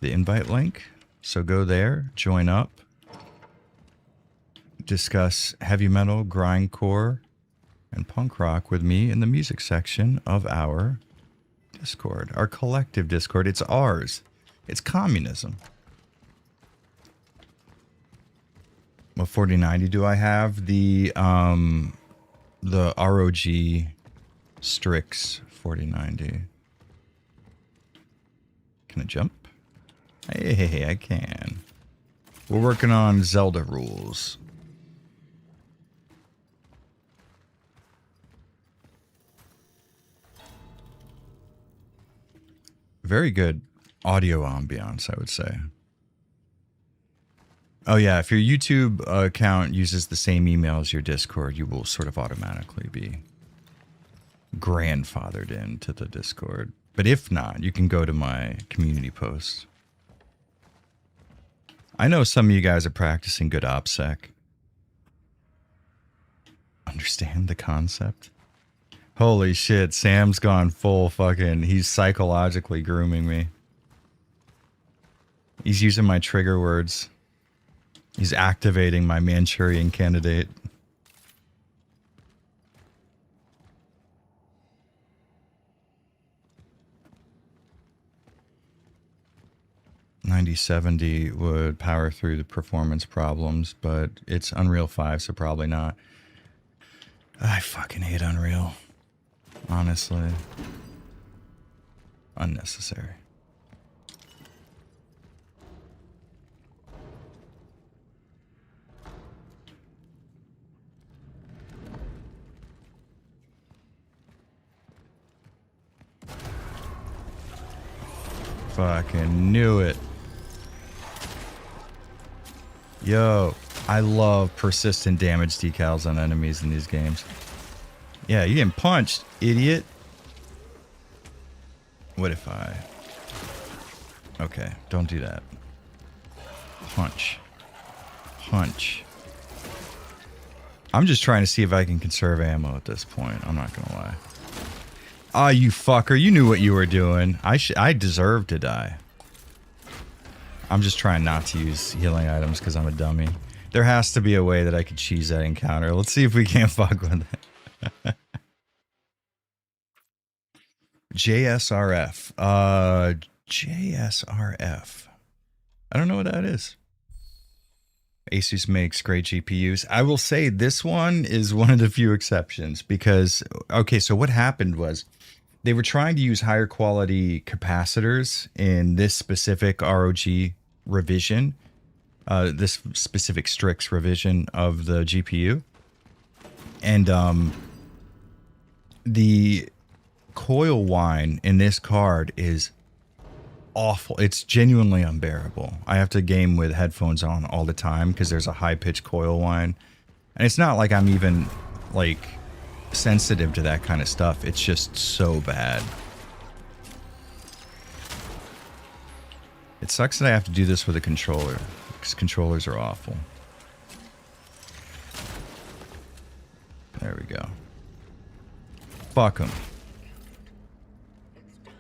the invite link. So go there, join up, discuss heavy metal, grindcore, and punk rock with me in the music section of our Discord, our collective Discord. It's ours. It's communism. What 4090 do I have? The ROG Strix 4090. Can I jump? Hey, I can. We're working on Zelda rules. very good audio ambiance, I would say. Oh yeah, if your YouTube account uses the same email as your Discord, you will sort of automatically be grandfathered into the Discord. But if not, you can go to my community post. I know some of you guys are practicing good OPSEC. Understand the concept? Holy shit, Sam's gone full fucking... He's psychologically grooming me. He's using my trigger words. He's activating my Manchurian candidate. $9070 would power through the performance problems, but it's Unreal 5, so probably not. I fucking hate Unreal. Honestly. Unnecessary. Fucking knew it. Yo, I love persistent damage decals on enemies in these games. Yeah, you getting punched, idiot. What if I... Okay, don't do that. Punch. Punch. I'm just trying to see if I can conserve ammo at this point. I'm not gonna lie. Ah, you fucker. You knew what you were doing. I deserve to die. I'm just trying not to use healing items because I'm a dummy. There has to be a way that I could cheese that encounter. Let's see if we can't fuck with it. JSRF. JSRF. I don't know what that is. Asus makes great GPUs. I will say this one is one of the few exceptions because, okay, so what happened was they were trying to use higher quality capacitors in this specific ROG revision, this specific Strix revision of the GPU. And the coil whine in this card is awful. It's genuinely unbearable. I have to game with headphones on all the time because there's a high-pitched coil whine. And it's not like I'm even, like, sensitive to that kind of stuff. It's just so bad. It sucks that I have to do this with a controller because controllers are awful. There we go. Fuck them. It's down.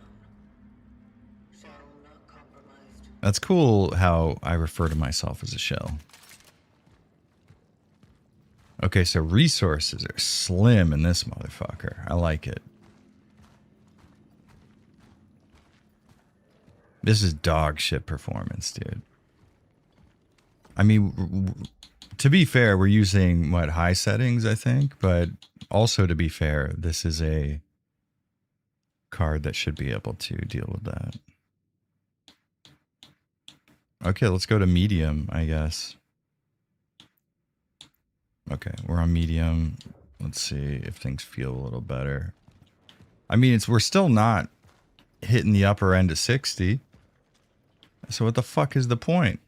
Shell not compromised. That's cool how I refer to myself as a shell. Okay, so resources are slim in this motherfucker. I like it. This is dog shit performance, dude. I mean, to be fair, we're using, what, high settings, I think? But also, to be fair, this is a card that should be able to deal with that. Okay, let's go to medium, I guess. Okay, we're on medium. Let's see if things feel a little better. I mean, we're still not hitting the upper end of 60. So what the fuck is the point?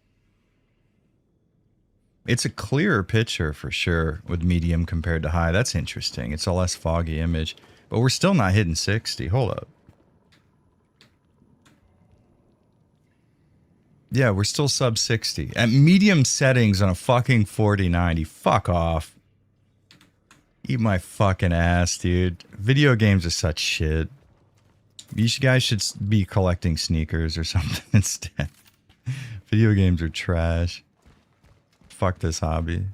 It's a clearer picture for sure with medium compared to high. That's interesting. It's a less foggy image. But we're still not hitting 60. Hold up. Yeah, we're still sub 60. At medium settings on a fucking 4090. Fuck off. Eat my fucking ass, dude. Video games are such shit. You guys should be collecting sneakers or something instead. Video games are trash. Fuck this hobby.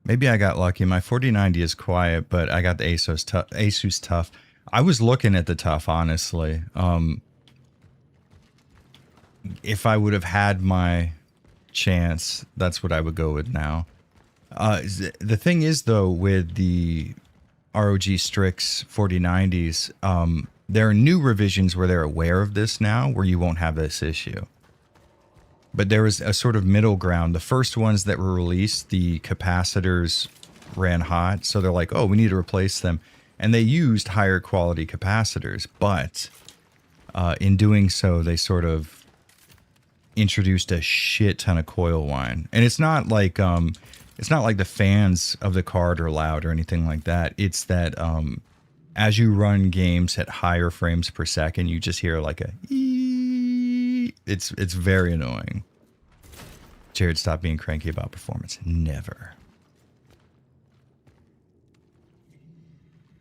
Maybe I got lucky. My 4090 is quiet, but I got the Asus Tough. I was looking at the Tough, honestly. If I would have had my chance, that's what I would go with now. The thing is, though, with the ROG Strix 4090s, there are new revisions where they're aware of this now, where you won't have this issue. But there was a sort of middle ground. The first ones that were released, the capacitors ran hot. So they're like, oh, we need to replace them. And they used higher quality capacitors. But in doing so, they sort of introduced a shit ton of coil whine. And it's not like the fans of the card are loud or anything like that. It's that as you run games at higher frames per second, you just hear like a ee. It's very annoying. Jared, stop being cranky about performance. Never.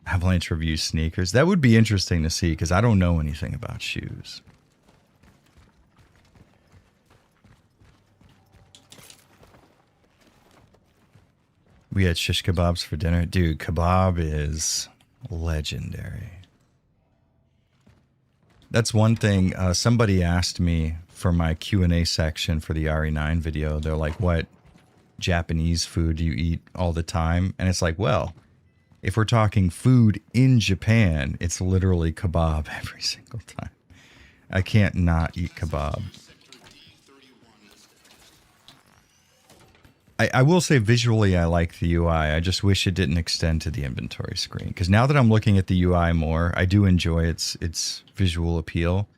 Avalanche reviews sneakers. That would be interesting to see because I don't know anything about shoes. We had shish kebabs for dinner. Dude, kebab is legendary. That's one thing. Somebody asked me for my Q&A section for the RE9 video. They're like, what Japanese food do you eat all the time? And it's like, well, if we're talking food in Japan, it's literally kebab every single time. I can't not eat kebab. I will say visually I like the UI. I just wish it didn't extend to the inventory screen. Because now that I'm looking at the UI more, I do enjoy its visual appeal.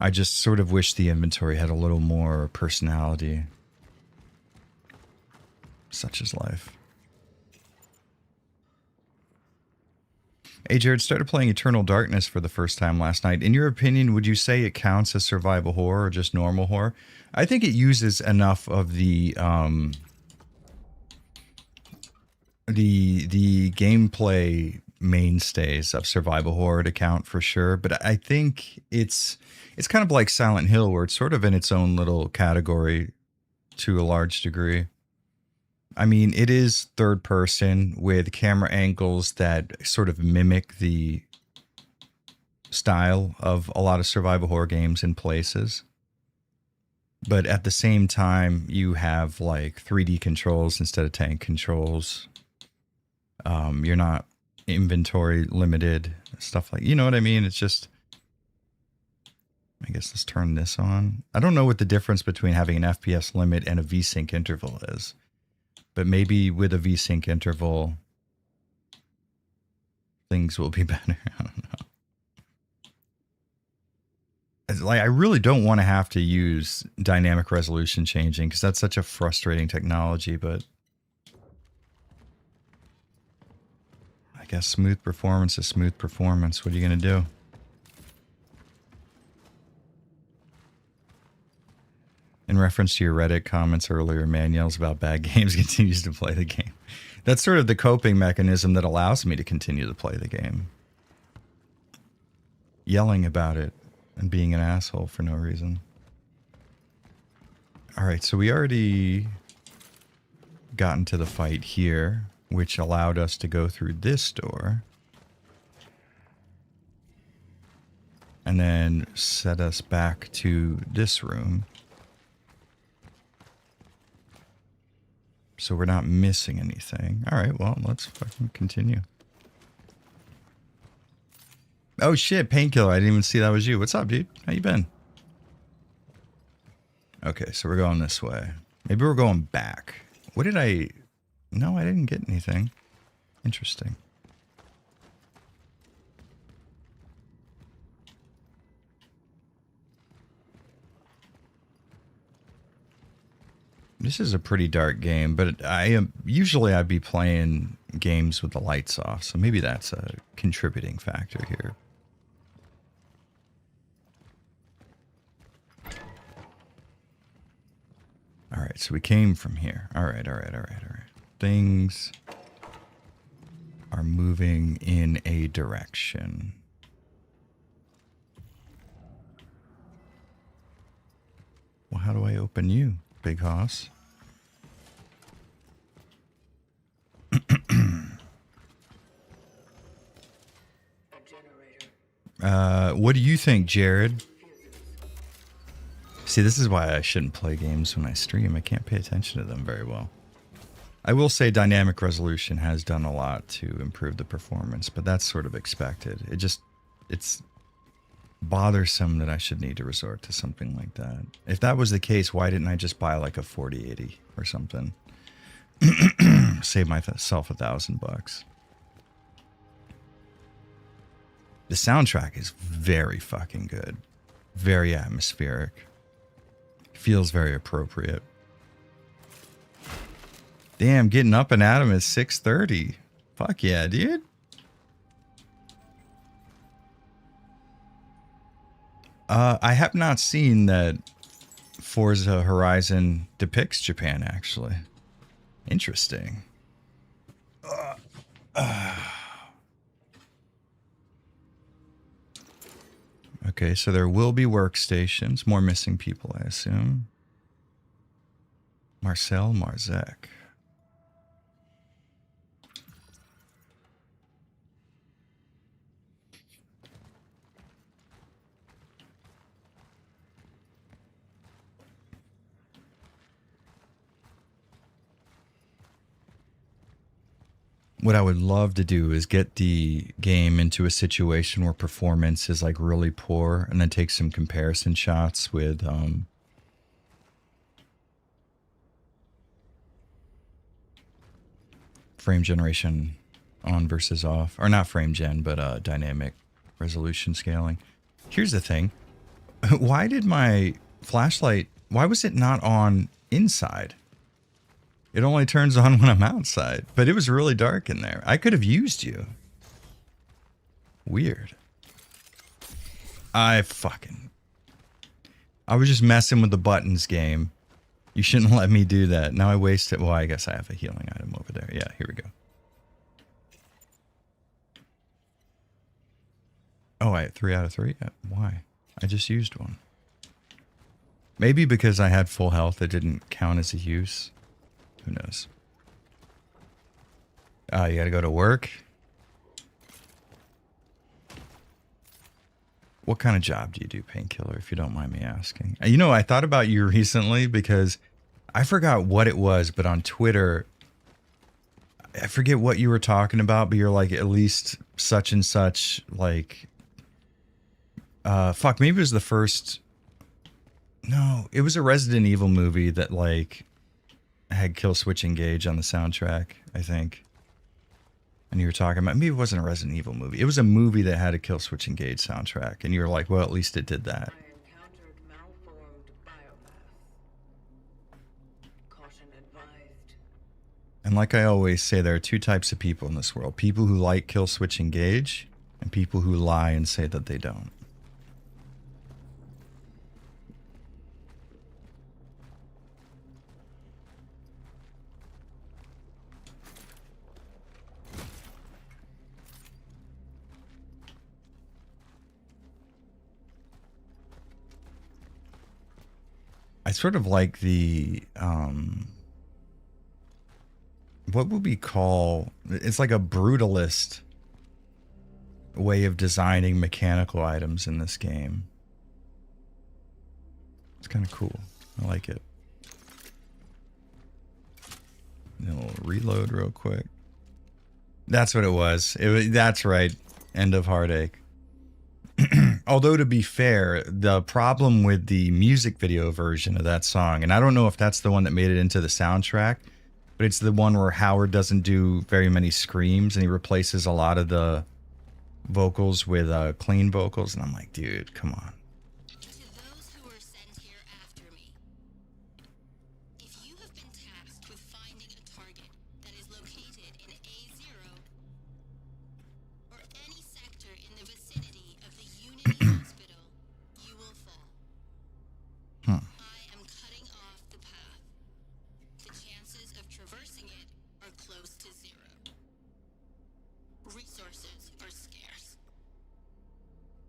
I just sort of wish the inventory had a little more personality. Such is life. Hey Jared, started playing Eternal Darkness for the first time last night. In your opinion, would you say it counts as survival horror or just normal horror? I think it uses enough of the gameplay mainstays of survival horror to count for sure. But I think it's kind of like Silent Hill, where it's sort of in its own little category to a large degree. I mean, it is third person with camera angles that sort of mimic the style of a lot of survival horror games in places. But at the same time, you have like 3D controls instead of tank controls. You're not inventory limited, stuff like, you know what I mean? It's just, I guess let's turn this on. I don't know what the difference between having an FPS limit and a VSync interval is. But maybe with a VSync interval, things will be better. I don't know. It's like, I really don't want to have to use dynamic resolution changing because that's such a frustrating technology, but I guess smooth performance is smooth performance. What are you going to do? In reference to your Reddit comments earlier, man yells about bad games, continues to play the game. That's sort of the coping mechanism that allows me to continue to play the game. Yelling about it and being an asshole for no reason. Alright, so we already got into the fight here, which allowed us to go through this door. And then set us back to this room. So we're not missing anything. All right, well, let's fucking continue. Oh shit, Painkiller. I didn't even see that was you. What's up, dude? How you been? Okay, so we're going this way. Maybe we're going back. What did I... No, I didn't get anything. Interesting. This is a pretty dark game, but usually I'd be playing games with the lights off, so maybe that's a contributing factor here. All right, so we came from here. All right. Things are moving in a direction. Well, how do I open you, Big Hoss? What do you think, Jared? See, this is why I shouldn't play games when I stream. I can't pay attention to them very well. I will say dynamic resolution has done a lot to improve the performance, but that's sort of expected. It's bothersome that I should need to resort to something like that. If that was the case, why didn't I just buy like a 4080 or something? Save myself $1,000. The soundtrack is very fucking good. Very atmospheric. Feels very appropriate. Damn, getting up and at 'em at 6:30. Fuck yeah, dude. I have not seen that Forza Horizon depicts Japan, actually. Interesting. Okay, so there will be workstations. More missing people, I assume. Marcel Marzek. What I would love to do is get the game into a situation where performance is like really poor, and then take some comparison shots with frame generation on versus off, or not frame gen, but dynamic resolution scaling. Here's the thing. Why did my flashlight, why was it not on inside? It only turns on when I'm outside, but it was really dark in there. I could have used you. Weird. I was just messing with the buttons game. You shouldn't let me do that. Now I wasted, well, I guess I have a healing item over there. Yeah, here we go. Oh, I had 3 out of 3? Why? I just used one. Maybe because I had full health, it didn't count as a use. Who knows? You gotta go to work? What kind of job do you do, Painkiller, if you don't mind me asking? You know, I thought about you recently because I forgot what it was, but on Twitter, I forget what you were talking about, but you're like, at least such and such, like, fuck, maybe it was the first, no, it was a Resident Evil movie that, like, had Kill Switch Engage on the soundtrack, I think. And you were talking about, maybe it wasn't a Resident Evil movie. It was a movie that had a Kill Switch Engage soundtrack. And you were like, well, at least it did that. I encountered malformed biomass. Caution advised. And like I always say, there are 2 types of people in this world. People who like Kill Switch Engage, and people who lie and say that they don't. I sort of like the, what would we call, it's like a brutalist way of designing mechanical items in this game. It's kind of cool. I like it. I'll reload real quick. That's what it was. That's right. End of Heartache. Although, to be fair, the problem with the music video version of that song, and I don't know if that's the one that made it into the soundtrack, but it's the one where Howard doesn't do very many screams and he replaces a lot of the vocals with clean vocals. And I'm like, dude, come on. To those who were sent here after me, if you have been tasked with finding a target that is located in A0 or any sector in the vicinity of the Unity Hospital, you will fall. I am cutting off the path. The chances of traversing it are close to 0. Resources are scarce.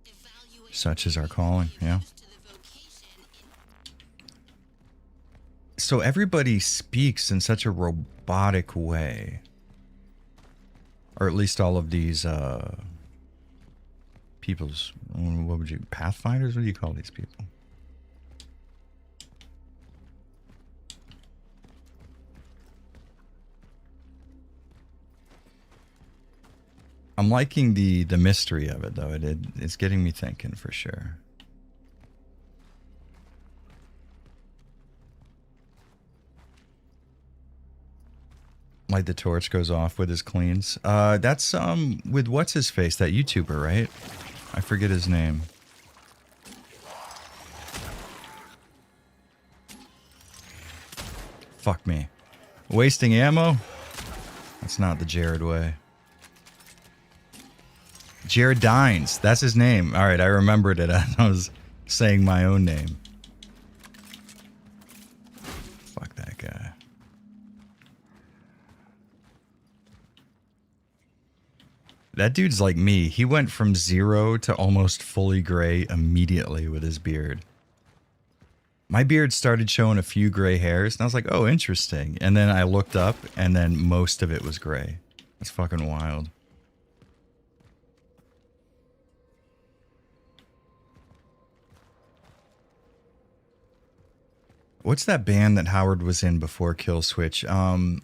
Evaluate Such is our calling, yeah. to the vocation in So everybody speaks in such a robotic way. Or at least all of these people's, what would you, Pathfinders? What do you call these people? I'm liking the mystery of it, though. It's getting me thinking for sure. Light the Torch goes off with his cleans. That's with what's his face, that YouTuber, right? I forget his name. Fuck me. Wasting ammo? That's not the Jared way. Jared Dines. That's his name. Alright, I remembered it as I was saying my own name. Fuck that guy. That dude's like me. He went from 0 to almost fully gray immediately with his beard. My beard started showing a few gray hairs, and I was like, oh, interesting. And then I looked up, and then most of it was gray. That's fucking wild. What's that band that Howard was in before Kill Switch? No,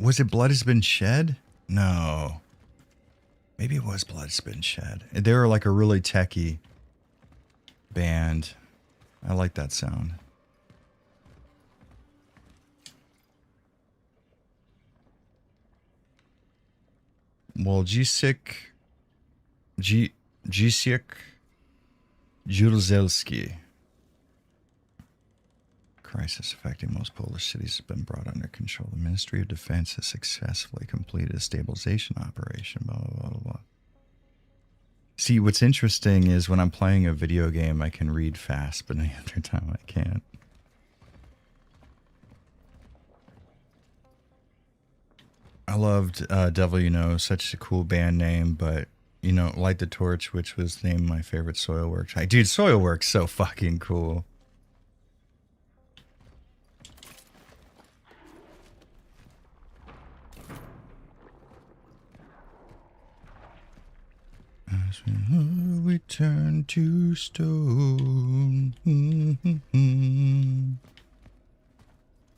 was it Blood Has Been Shed? No. Maybe it was Blood Has Been Shed. They were like a really techie band. I like that sound. Well, Jacek Julzelski. Crisis affecting most Polish cities has been brought under control. The Ministry of Defense has successfully completed a stabilization operation. Blah, blah, blah, blah, blah. See, what's interesting is when I'm playing a video game, I can read fast, but any other time I can't. I loved Devil You Know, such a cool band name, but, you know, Light the Torch, which was named my favorite Soilworks. Dude, Soilworks so fucking cool. As we turn to stone.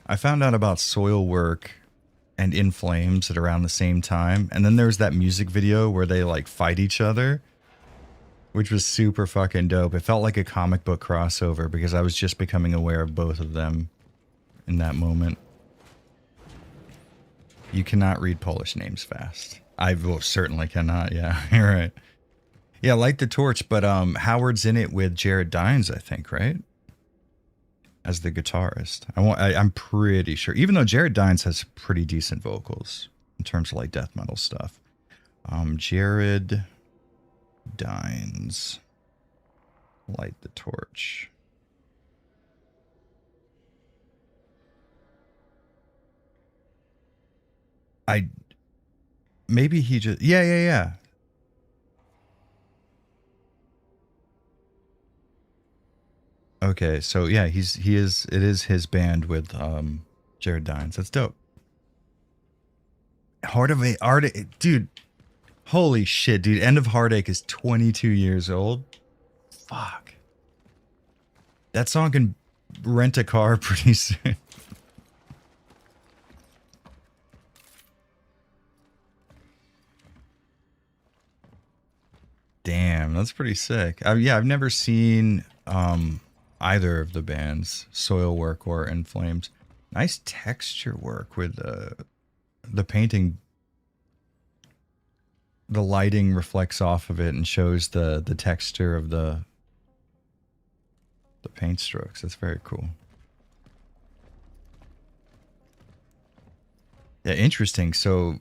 I found out about Soilwork and In Flames at around the same time. And then there's that music video where they like fight each other, which was super fucking dope. It felt like a comic book crossover because I was just becoming aware of both of them in that moment. You cannot read Polish names fast. I certainly cannot. Yeah, you're right. Yeah, Light the Torch, but Howard's in it with Jared Dines, I think, right? As the guitarist. I'm pretty sure. Even though Jared Dines has pretty decent vocals in terms of like death metal stuff. Jared Dines. Light the Torch. Maybe he just... Yeah. Okay, so yeah, it is his band with Jared Dines. That's dope. Dude, holy shit, dude. End of Heartache is 22 years old. Fuck. That song can rent a car pretty soon. Damn, that's pretty sick. Yeah, I've never seen either of the bands, Soilwork or In Flames. Nice texture work with the painting. The lighting reflects off of it and shows the texture of the paint strokes. That's very cool. Yeah, interesting. So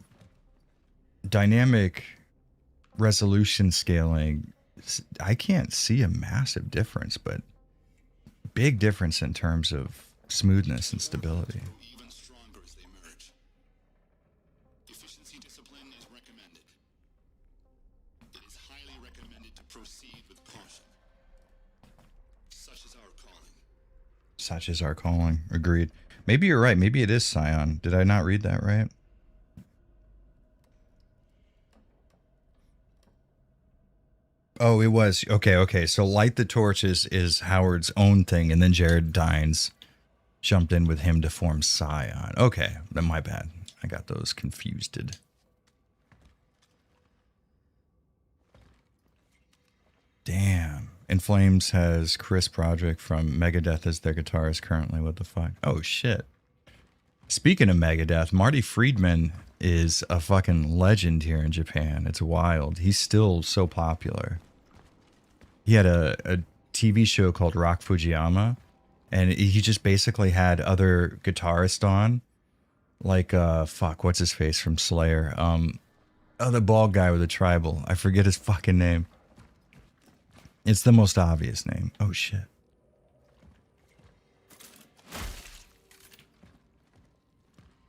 dynamic resolution scaling, I can't see a massive difference, but big difference in terms of smoothness and stability. Even stronger as they merge. Efficiency discipline is recommended. It is highly recommended to proceed with caution. Such is our calling. Such is our calling. Agreed. Maybe you're right. Maybe it is Scion. Did I not read that right? Oh, it was. Okay. So Light the Torch is Howard's own thing, and then Jared Dines jumped in with him to form Scion. Okay, then my bad. I got those confused. Damn. In Flames has Chris Broderick from Megadeth as their guitarist currently. What the fuck? Oh, shit. Speaking of Megadeth, Marty Friedman is a fucking legend here in Japan. It's wild. He's still so popular. He had a TV show called Rock Fujiyama, and he just basically had other guitarists on. Like, fuck, what's his face from Slayer? Oh, the bald guy with the tribal. I forget his fucking name. It's the most obvious name. Oh, shit.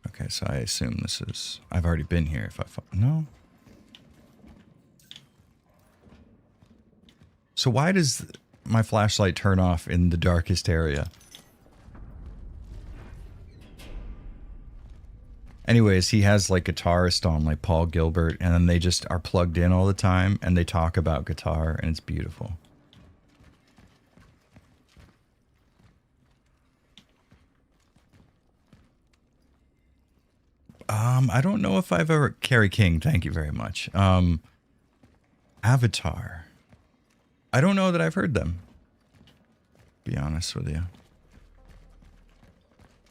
Okay, so I assume this is... I've already been here if I... No? So why does my flashlight turn off in the darkest area? Anyways, he has like guitarists on, like Paul Gilbert, and then they just are plugged in all the time, and they talk about guitar, and it's beautiful. I don't know if I've ever... Carrie King, thank you very much. Avatar. I don't know that I've heard them. Be honest with you.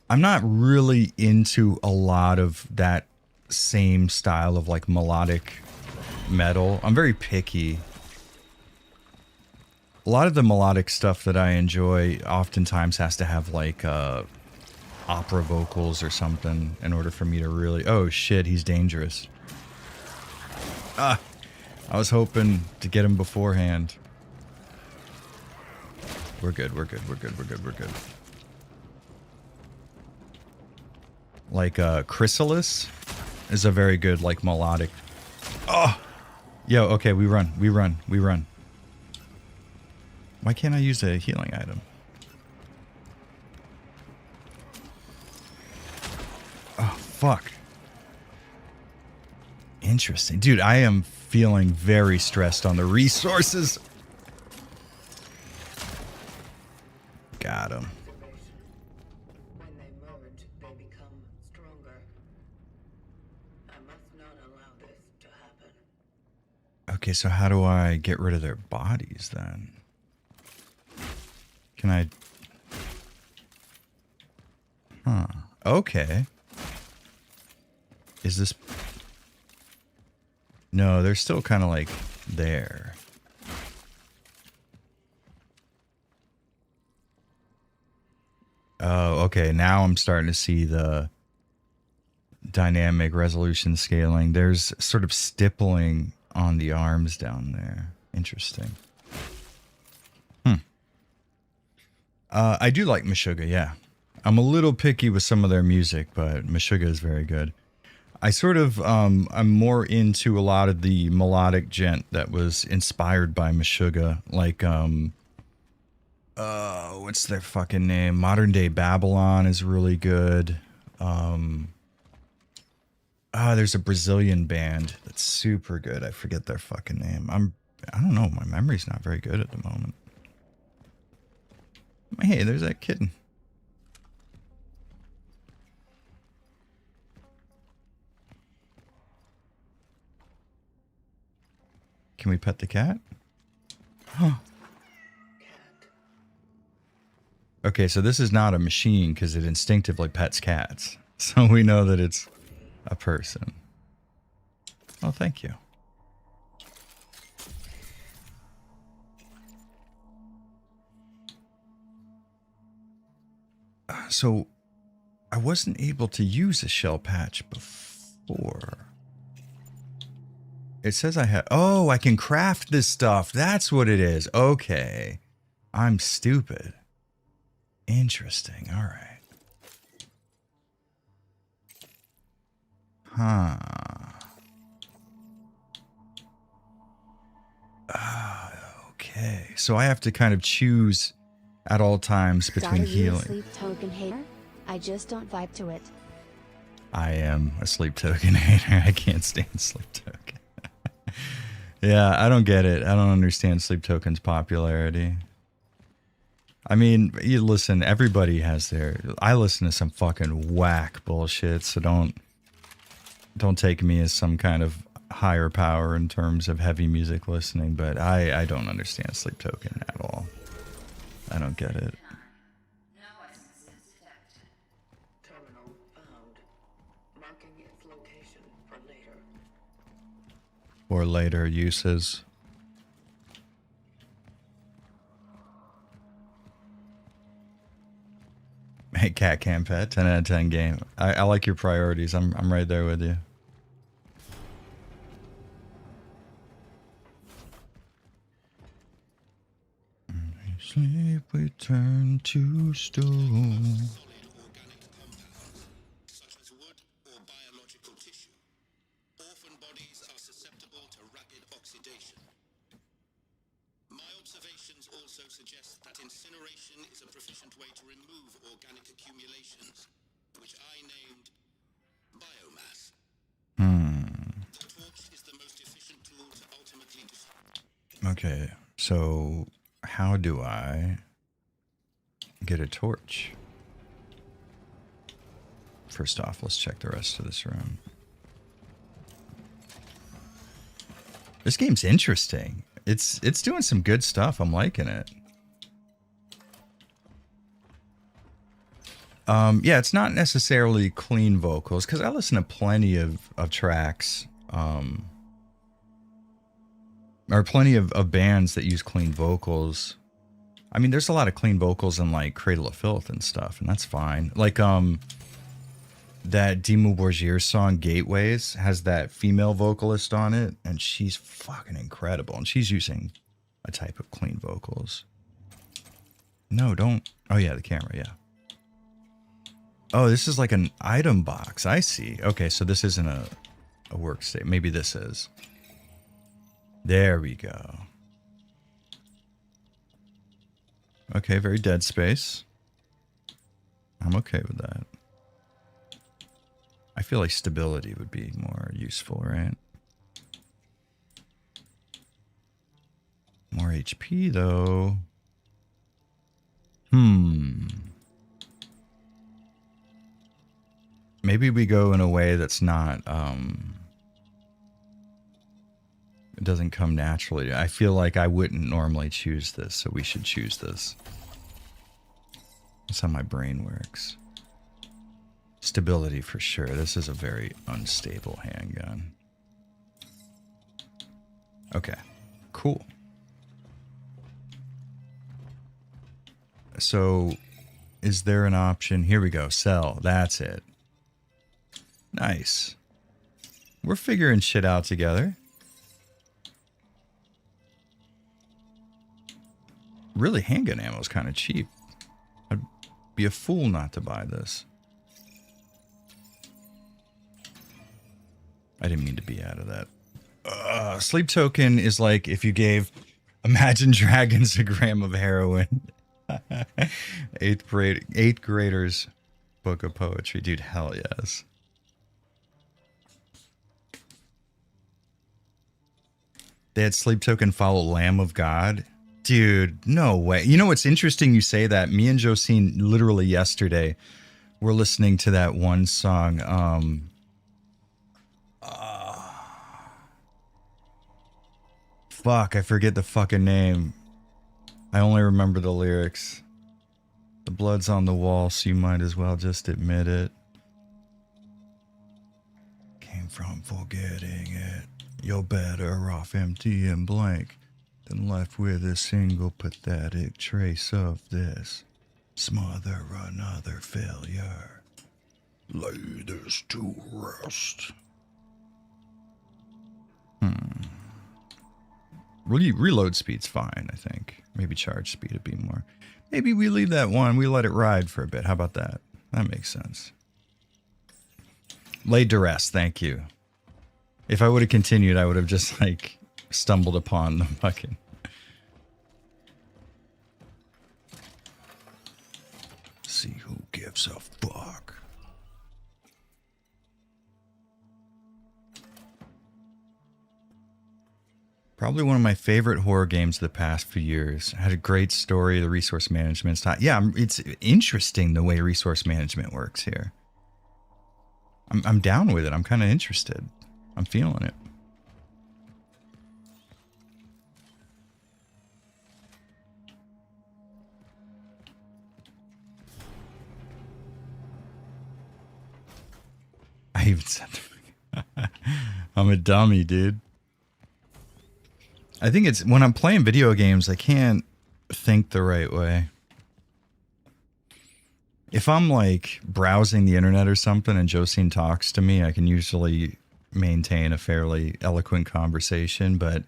I'm not really into a lot of that same style of like melodic metal. I'm very picky. A lot of the melodic stuff that I enjoy oftentimes has to have like opera vocals or something in order for me to really... Oh shit, he's dangerous. Ah, I was hoping to get him beforehand. We're good, we're good, we're good, we're good, we're good. Like Chrysalis is a very good like melodic... Oh! Yo, okay, we run, we run, we run. Why can't I use a healing item? Oh, fuck. Interesting. Dude, I am feeling very stressed on the resources. Got him. When they merge, they become stronger. I must not allow this to happen. Okay, so how do I get rid of their bodies then? Can I... Huh. Okay. Is this... No, they're still kind of like there. Oh, okay. Now I'm starting to see the dynamic resolution scaling. There's sort of stippling on the arms down there. Interesting. I do like Meshuggah, yeah. I'm a little picky with some of their music, but Meshuggah is very good. I sort of, I'm more into a lot of the melodic gent that was inspired by Meshuggah, like, what's their fucking name? Modern Day Babylon is really good. There's a Brazilian band that's super good. I forget their fucking name. I don't know. My memory's not very good at the moment. Hey, there's that kitten. Can we pet the cat? Huh. Okay, so this is not a machine because it instinctively pets cats. So we know that it's a person. Oh, thank you. So I wasn't able to use a shell patch before. It says I have... Oh, I can craft this stuff. That's what it is. Okay. I'm stupid. Interesting. All right. Huh. Okay. So I have to kind of choose at all times between Sorry, you a healing. sleep token hater? I just don't vibe to it. I am a sleep token hater. I can't stand sleep token. Yeah, I don't get it. I don't understand sleep token's popularity. I mean, you listen, everybody has their... I listen to some fucking whack bullshit, so don't take me as some kind of higher power in terms of heavy music listening, but I don't understand sleep token at all. I don't get it. Terminal found. for later uses. Hey, Cat Cam Pet, 10 out of 10 game. I like your priorities. I'm right there with you. Sleep, we turn to stone. Solid organic compounds, such as wood or biological tissue. Orphan bodies are susceptible to rapid oxidation. My observations also suggest that incineration is a proficient way to remove organic accumulations, which I named biomass. The torch is the most efficient tool to ultimately destroy. Okay, so how do I get a torch? First off, let's check the rest of this room. This game's interesting. It's doing some good stuff. I'm liking it. Yeah, it's not necessarily clean vocals because I listen to plenty of tracks, or plenty of bands that use clean vocals. I mean, there's a lot of clean vocals in like Cradle of Filth and stuff, and that's fine. Like that Dimmu Borgir song Gateways has that female vocalist on it, and she's fucking incredible, and she's using a type of clean vocals. No, don't. Oh yeah, the camera, yeah. Oh, this is like an item box. I see. Okay, so this isn't a workstation. Maybe this is. There we go. Okay, very Dead Space. I'm okay with that. I feel like stability would be more useful, right? More HP, though. Maybe we go in a way that's not, it doesn't come naturally. I feel like I wouldn't normally choose this, so we should choose this. That's how my brain works. Stability for sure. This is a very unstable handgun. Okay, cool. So, is there an option? Here we go. Sell. That's it. Nice. We're figuring shit out together. Really, handgun ammo is kind of cheap. I'd be a fool not to buy this. I didn't mean to be out of that. Sleep token is like if you gave Imagine Dragons a gram of heroin. Eighth graders book of poetry. Dude, hell yes. They had Sleep Token follow Lamb of God. Dude, no way. You know what's interesting you say that? Me and Josine literally yesterday were listening to that one song. Fuck, I forget the fucking name. I only remember the lyrics. The blood's on the wall, so you might as well just admit it. Came from forgetting it. You're better off empty and blank than left with a single pathetic trace of this. Smother another failure. Lay this to rest. Reload speed's fine, I think. Maybe charge speed would be more. Maybe we leave that one. We let it ride for a bit. How about that? That makes sense. Laid to rest. Thank you. If I would have continued, I would have just, like, stumbled upon the fucking... See who gives a fuck. Probably one of my favorite horror games of the past few years. Had a great story. The resource management style. Yeah, it's interesting the way resource management works here. I'm down with it. I'm kind of interested. I'm feeling it. I even said I'm a dummy, dude. I think it's when I'm playing video games, I can't think the right way. If I'm like browsing the internet or something and Josine talks to me, I can usually maintain a fairly eloquent conversation, but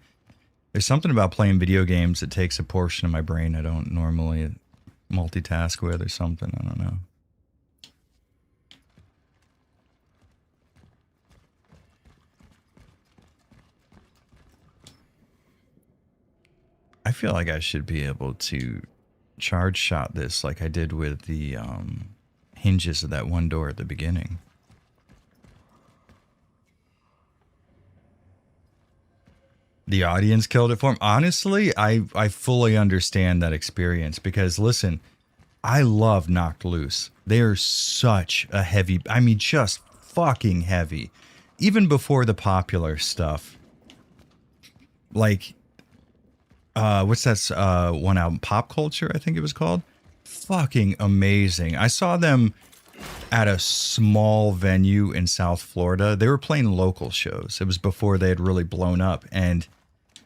there's something about playing video games that takes a portion of my brain I don't normally multitask with or something. I don't know. I feel like I should be able to charge shot this like I did with the hinges of that one door at the beginning. The audience killed it for him. Honestly, I fully understand that experience because listen, I love Knocked Loose. They are such a heavy, I mean, just fucking heavy. Even before the popular stuff. Like, what's that one album? Pop Culture, I think it was called. Fucking amazing. I saw them at a small venue in South Florida. They were playing local shows. It was before they had really blown up, and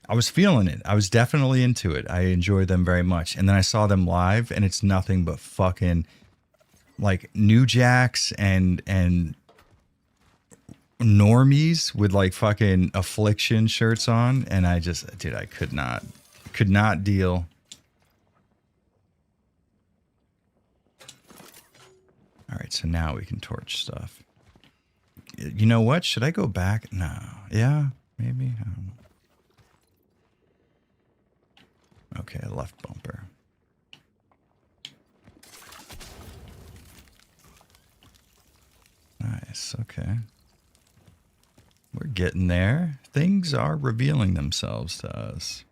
I was feeling it. I was definitely into it. I enjoyed them very much. And then I saw them live, and it's nothing but fucking like New Jacks and normies with like fucking Affliction shirts on, and I just, dude, I could not deal. All right, so now we can torch stuff. You know what? Should I go back? No. Yeah, maybe. I don't know. Okay, left bumper. Nice, okay. We're getting there. Things are revealing themselves to us.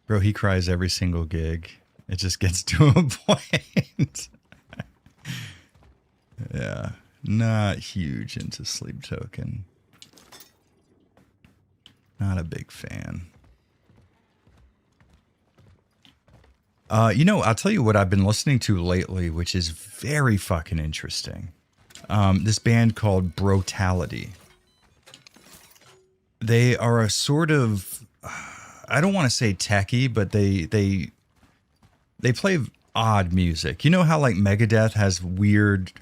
Bro, he cries every single gig. It just gets to a point. Yeah, not huge into Sleep Token. Not a big fan. You know, I'll tell you what I've been listening to lately, which is very fucking interesting. This band called Brutality. They are a sort of, I don't want to say techie, but they play odd music. You know how like Megadeth has weird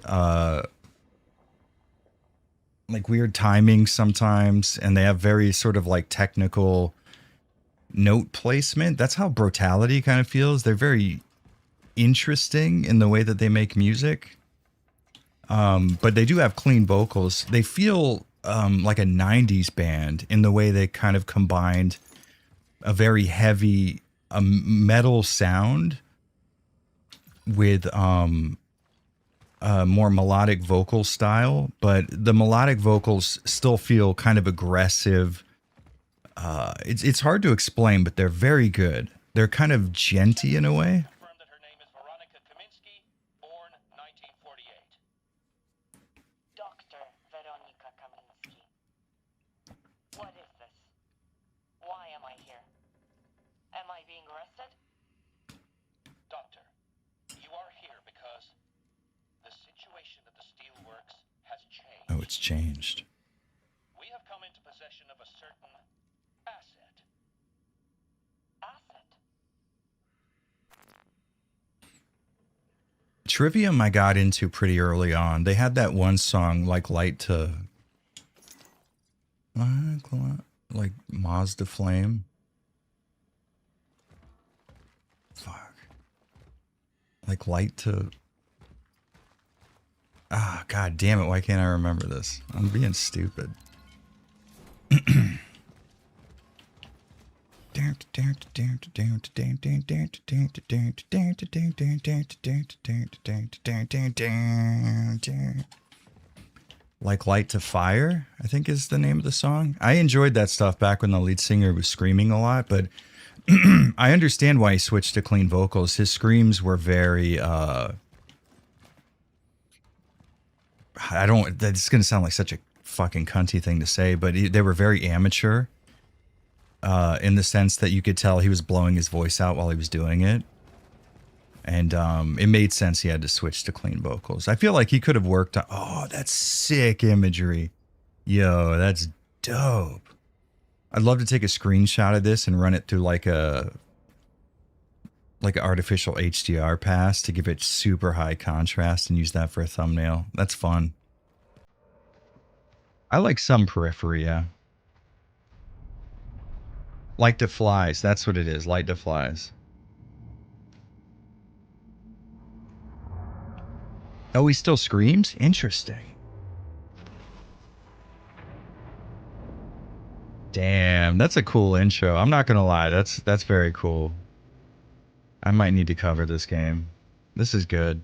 timing sometimes, and they have very sort of like technical note placement. That's how Brutality kind of feels. They're very interesting in the way that they make music. But they do have clean vocals. They feel like a 90s band in the way they kind of combined a very heavy metal sound with a more melodic vocal style, but the melodic vocals still feel kind of aggressive. It's hard to explain, but they're very good. They're kind of genty in a way. Dr. Veronica Kaminsky. What is this? Why am I here? Am I being arrested? Doctor, you are here because the situation at the steelworks has changed. Oh, it's changed. We have come into possession of a certain asset. Asset? Trivium I got into pretty early on. They had that one song, like Mazda Flame. Fuck. Like Light to... Ah, god damn it, why can't I remember this? I'm being stupid. Like Light to Fire, I think is the name of the song. I enjoyed that stuff back when the lead singer was screaming a lot, but I understand why he switched to clean vocals. His screams were very, that's going to sound like such a fucking cunty thing to say, but they were very amateur. In the sense that you could tell he was blowing his voice out while he was doing it. And it made sense he had to switch to clean vocals. I feel like he could have worked on... Oh, that's sick imagery. Yo, that's dope. I'd love to take a screenshot of this and run it through like an artificial HDR pass to give it super high contrast and use that for a thumbnail. That's fun. I like some periphery, yeah. Light to flies. That's what it is. Light to flies. Oh, he still screams? Interesting. Damn, that's a cool intro. I'm not gonna lie, that's very cool. I might need to cover this game. This is good.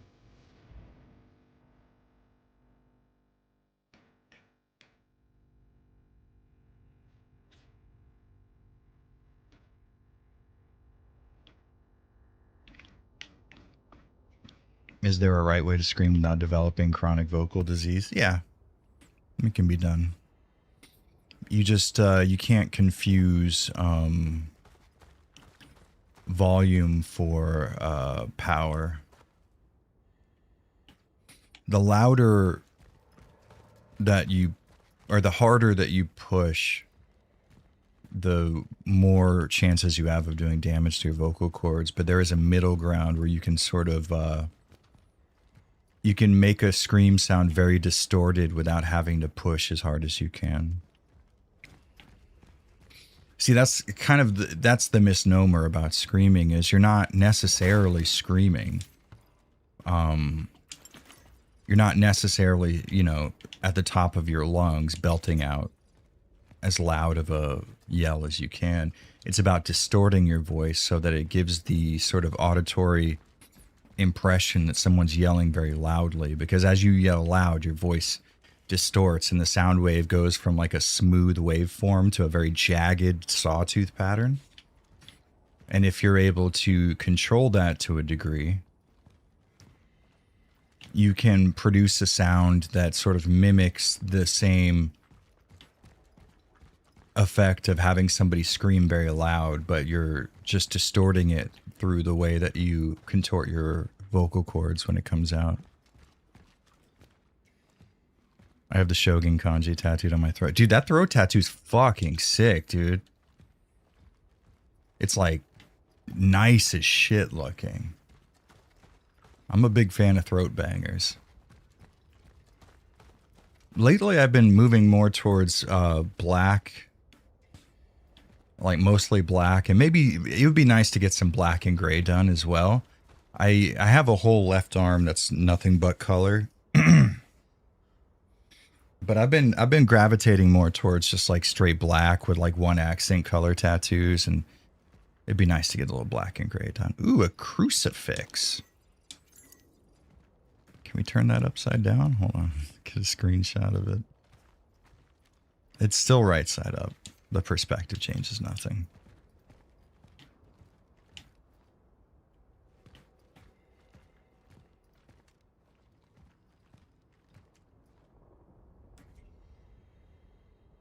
Is there a right way to scream without developing chronic vocal disease? Yeah, it can be done. You just you can't confuse volume for power. The louder that you, or the harder that you push, the more chances you have of doing damage to your vocal cords. But there is a middle ground where you can sort of you can make a scream sound very distorted without having to push as hard as you can. See, that's kind of that's the misnomer about screaming, is you're not necessarily screaming. You're not necessarily, you know, at the top of your lungs belting out as loud of a yell as you can. It's about distorting your voice so that it gives the sort of auditory impression that someone's yelling very loudly, because as you yell loud, your voice distorts and the sound wave goes from like a smooth waveform to a very jagged sawtooth pattern. And if you're able to control that to a degree, you can produce a sound that sort of mimics the same effect of having somebody scream very loud, but you're just distorting it through the way that you contort your vocal cords when it comes out. I have the Shogun kanji tattooed on my throat. Dude, that throat tattoo's fucking sick, dude. It's like nice as shit looking. I'm a big fan of throat bangers. Lately, I've been moving more towards black, like mostly black, and maybe it would be nice to get some black and gray done as well. I have a whole left arm that's nothing but color. But I've been gravitating more towards just like straight black with like one accent color tattoos, and it'd be nice to get a little black and gray done. Ooh, a crucifix. Can we turn that upside down? Hold on, get a screenshot of it. It's still right side up. The perspective changes nothing.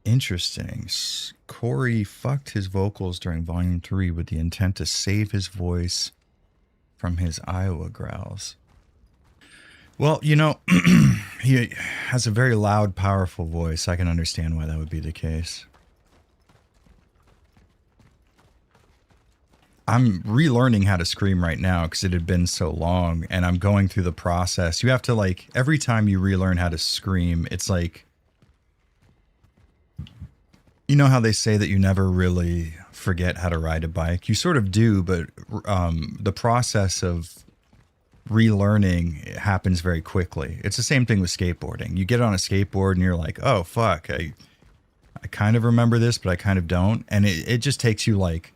Interesting. Corey fucked his vocals during Volume 3 with the intent to save his voice from his Iowa growls. Well, you know, he has a very loud, powerful voice. I can understand why that would be the case. I'm relearning how to scream right now because it had been so long, and I'm going through the process. You have to, like, every time you relearn how to scream, it's like, you know how they say that you never really forget how to ride a bike? You sort of do, but the process of relearning happens very quickly. It's the same thing with skateboarding. You get on a skateboard and you're like, oh, fuck, I kind of remember this, but I kind of don't. And it just takes you like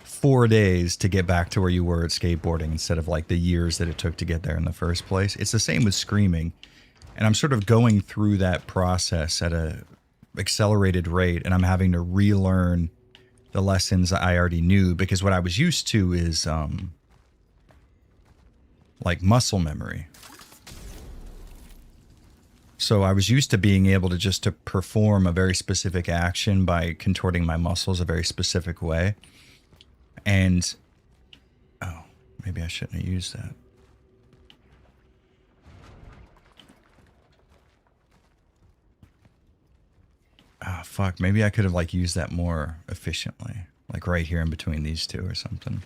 4 days to get back to where you were at skateboarding instead of like the years that it took to get there in the first place. It's the same with screaming. And I'm sort of going through that process at a accelerated rate, and I'm having to relearn the lessons I already knew, because what I was used to is like muscle memory. So I was used to being able to just to perform a very specific action by contorting my muscles a very specific way. And oh, maybe I shouldn't have used that. Ah, fuck, maybe I could have like used that more efficiently. Like right here in between these two or something.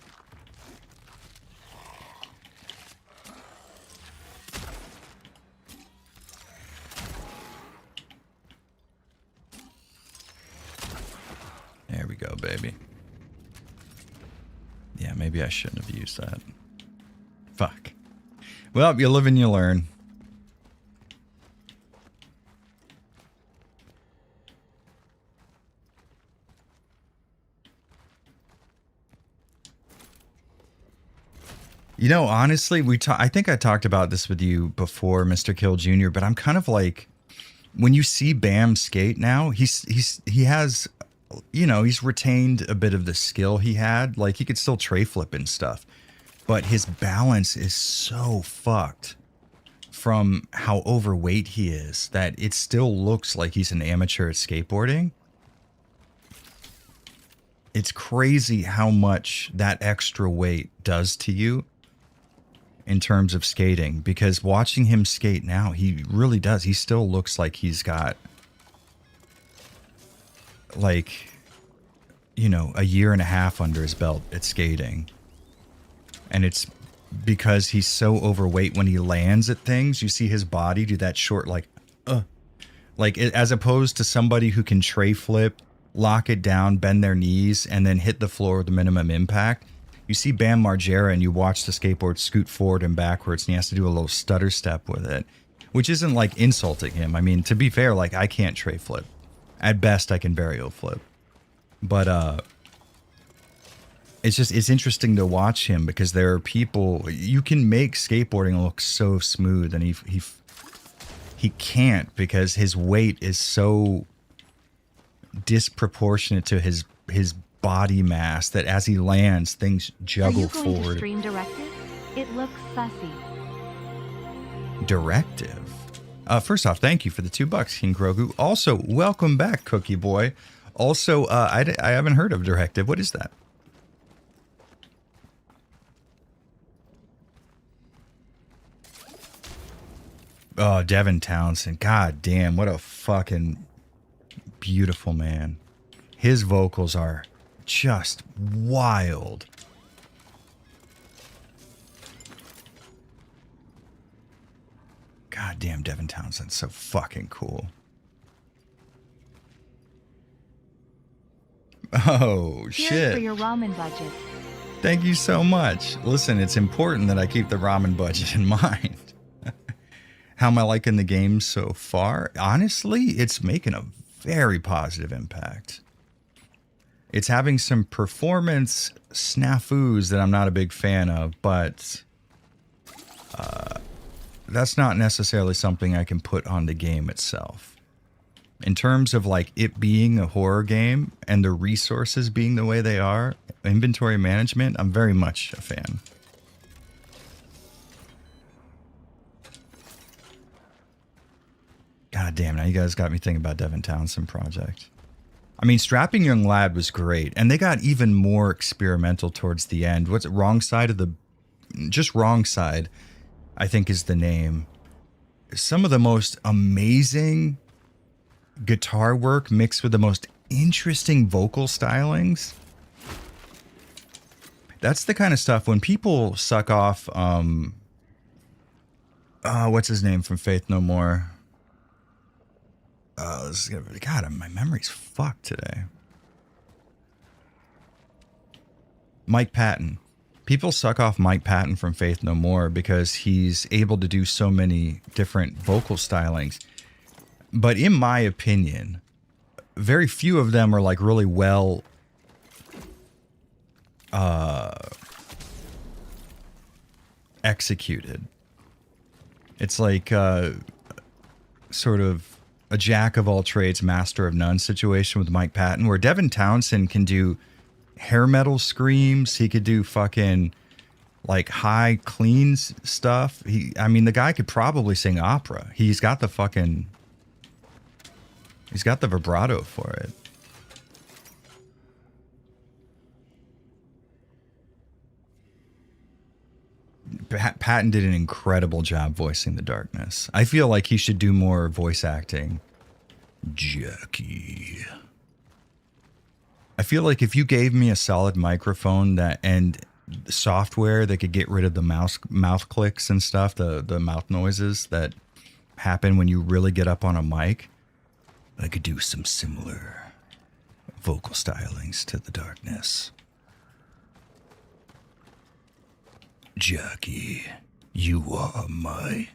There we go, baby. Yeah, maybe I shouldn't have used that. Fuck. Well, you live and you learn. You know, honestly, I think I talked about this with you before, Mr. Kill Jr., but I'm kind of like, when you see Bam skate now, he has, you know, he's retained a bit of the skill he had. Like, he could still tray flip and stuff, but his balance is so fucked from how overweight he is that it still looks like he's an amateur at skateboarding. It's crazy how much that extra weight does to you in terms of skating, because watching him skate now, he really does. He still looks like he's got, like, you know, a year and a half under his belt at skating. And it's because he's so overweight when he lands at things. You see his body do that short, like, as opposed to somebody who can tray flip, lock it down, bend their knees, and then hit the floor with the minimum impact. You see Bam Margera and you watch the skateboard scoot forward and backwards, and he has to do a little stutter step with it, which isn't like insulting him. I mean, to be fair, like, I can't tray flip. At best, I can varial flip. But it's interesting to watch him, because there are people, you can make skateboarding look so smooth, and he can't, because his weight is so disproportionate to his body mass that as he lands, things juggle forward. Are you going to stream Directive? It looks sussy. Directive? First off, thank you for the $2, King Grogu. Also, welcome back, Cookie Boy. Also, I haven't heard of Directive. What is that? Oh, Devin Townsend. God damn, what a fucking beautiful man. His vocals are just wild. God damn, Devin Townsend's so fucking cool. Oh, Here's shit. for your ramen budget. Thank you so much. Listen, it's important that I keep the ramen budget in mind. How am I liking the game so far? Honestly, it's making a very positive impact. It's having some performance snafus that I'm not a big fan of, but that's not necessarily something I can put on the game itself. In terms of like it being a horror game and the resources being the way they are, inventory management, I'm very much a fan. God damn, now you guys got me thinking about Devin Townsend project. I mean, Strapping Young Lad was great, and they got even more experimental towards the end. What's it? Wrong Side of the... Just Wrong Side, I think is the name. Some of the most amazing guitar work mixed with the most interesting vocal stylings. That's the kind of stuff when people suck off... what's his name from Faith No More? God, my memory's fucked today. Mike Patton. People suck off Mike Patton from Faith No More because he's able to do so many different vocal stylings. But in my opinion, very few of them are like really well executed. It's like sort of a jack of all trades, master of none situation with Mike Patton, where Devin Townsend can do hair metal screams. He could do fucking like high clean stuff. I mean, the guy could probably sing opera. He's got the vibrato for it. Patton did an incredible job voicing the darkness. I feel like he should do more voice acting Jackie. I feel like if you gave me a solid microphone that and software that could get rid of the mouth clicks and stuff, the mouth noises that happen when you really get up on a mic, I could do some similar vocal stylings to the darkness. Jackie, you are my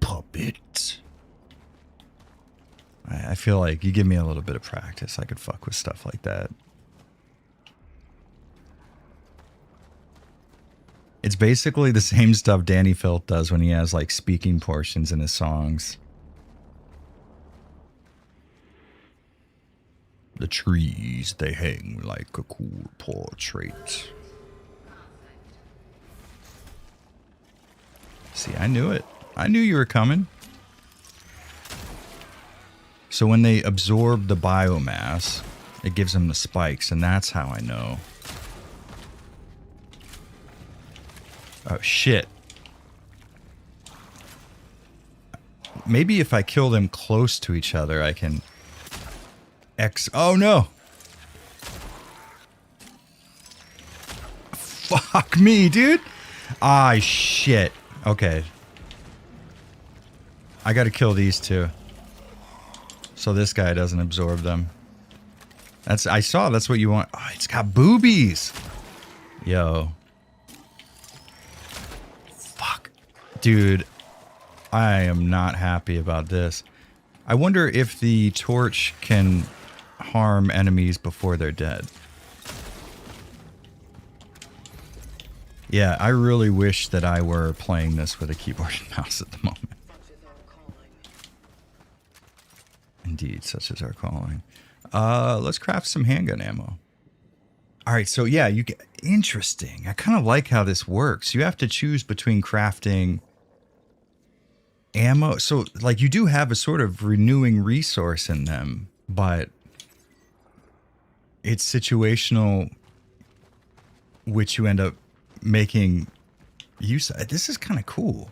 puppet. I feel like you give me a little bit of practice, I could fuck with stuff like that. It's basically the same stuff Danny Filth does when he has like speaking portions in his songs. The trees, they hang like a cool portrait. See, I knew it. I knew you were coming. So when they absorb the biomass, it gives them the spikes, and that's how I know. Oh, shit. Maybe if I kill them close to each other, I can... Oh, no! Fuck me, dude! Ah, shit. Okay. I gotta kill these two. So this guy doesn't absorb them. I saw that's what you want. Oh, it's got boobies! Yo. Fuck. Dude. I am not happy about this. I wonder if the torch can harm enemies before they're dead. Yeah, I really wish that I were playing this with a keyboard and mouse at the moment. Indeed, such is our calling. Let's craft some handgun ammo. All right, so yeah, you get interesting. I kind of like how this works. You have to choose between crafting ammo. So, like, you do have a sort of renewing resource in them, but it's situational, which you end up making use of. This is kind of cool.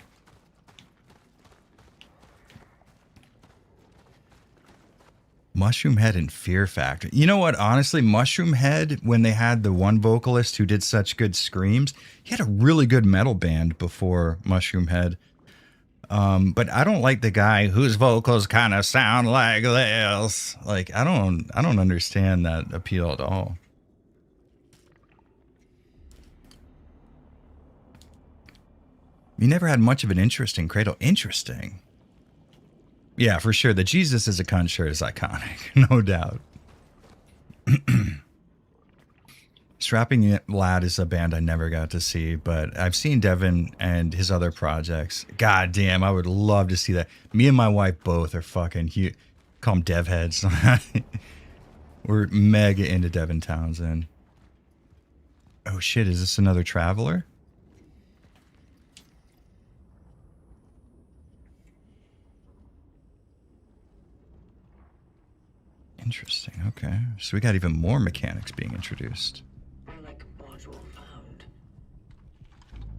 Mushroom Head and Fear Factor. You know what? Honestly, Mushroom Head, when they had the one vocalist who did such good screams, he had a really good metal band before Mushroom Head. But I don't like the guy whose vocals kind of sound like this. Like, I don't understand that appeal at all. You never had much of an interest in Cradle. Interesting. Yeah, for sure. The Jesus is a cunt shirt is iconic. No doubt. Strapping Lad is a band I never got to see, but I've seen Devin and his other projects. God damn, I would love to see that. Me and my wife both are fucking huge. Call them dev heads. We're mega into Devin Townsend. Oh shit, is this another Traveler? Interesting, okay. So we got even more mechanics being introduced. Relic module found.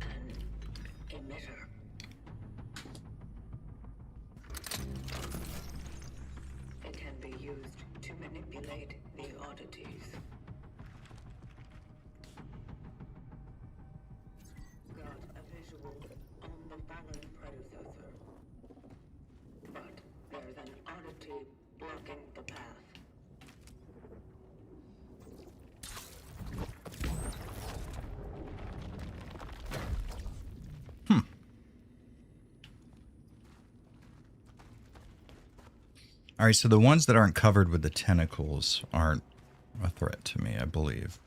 An emitter. It can be used to manipulate the oddities. Got a visual on the fallen predecessor. But there's an oddity blocking the path. All right, so the ones that aren't covered with the tentacles aren't a threat to me, I believe.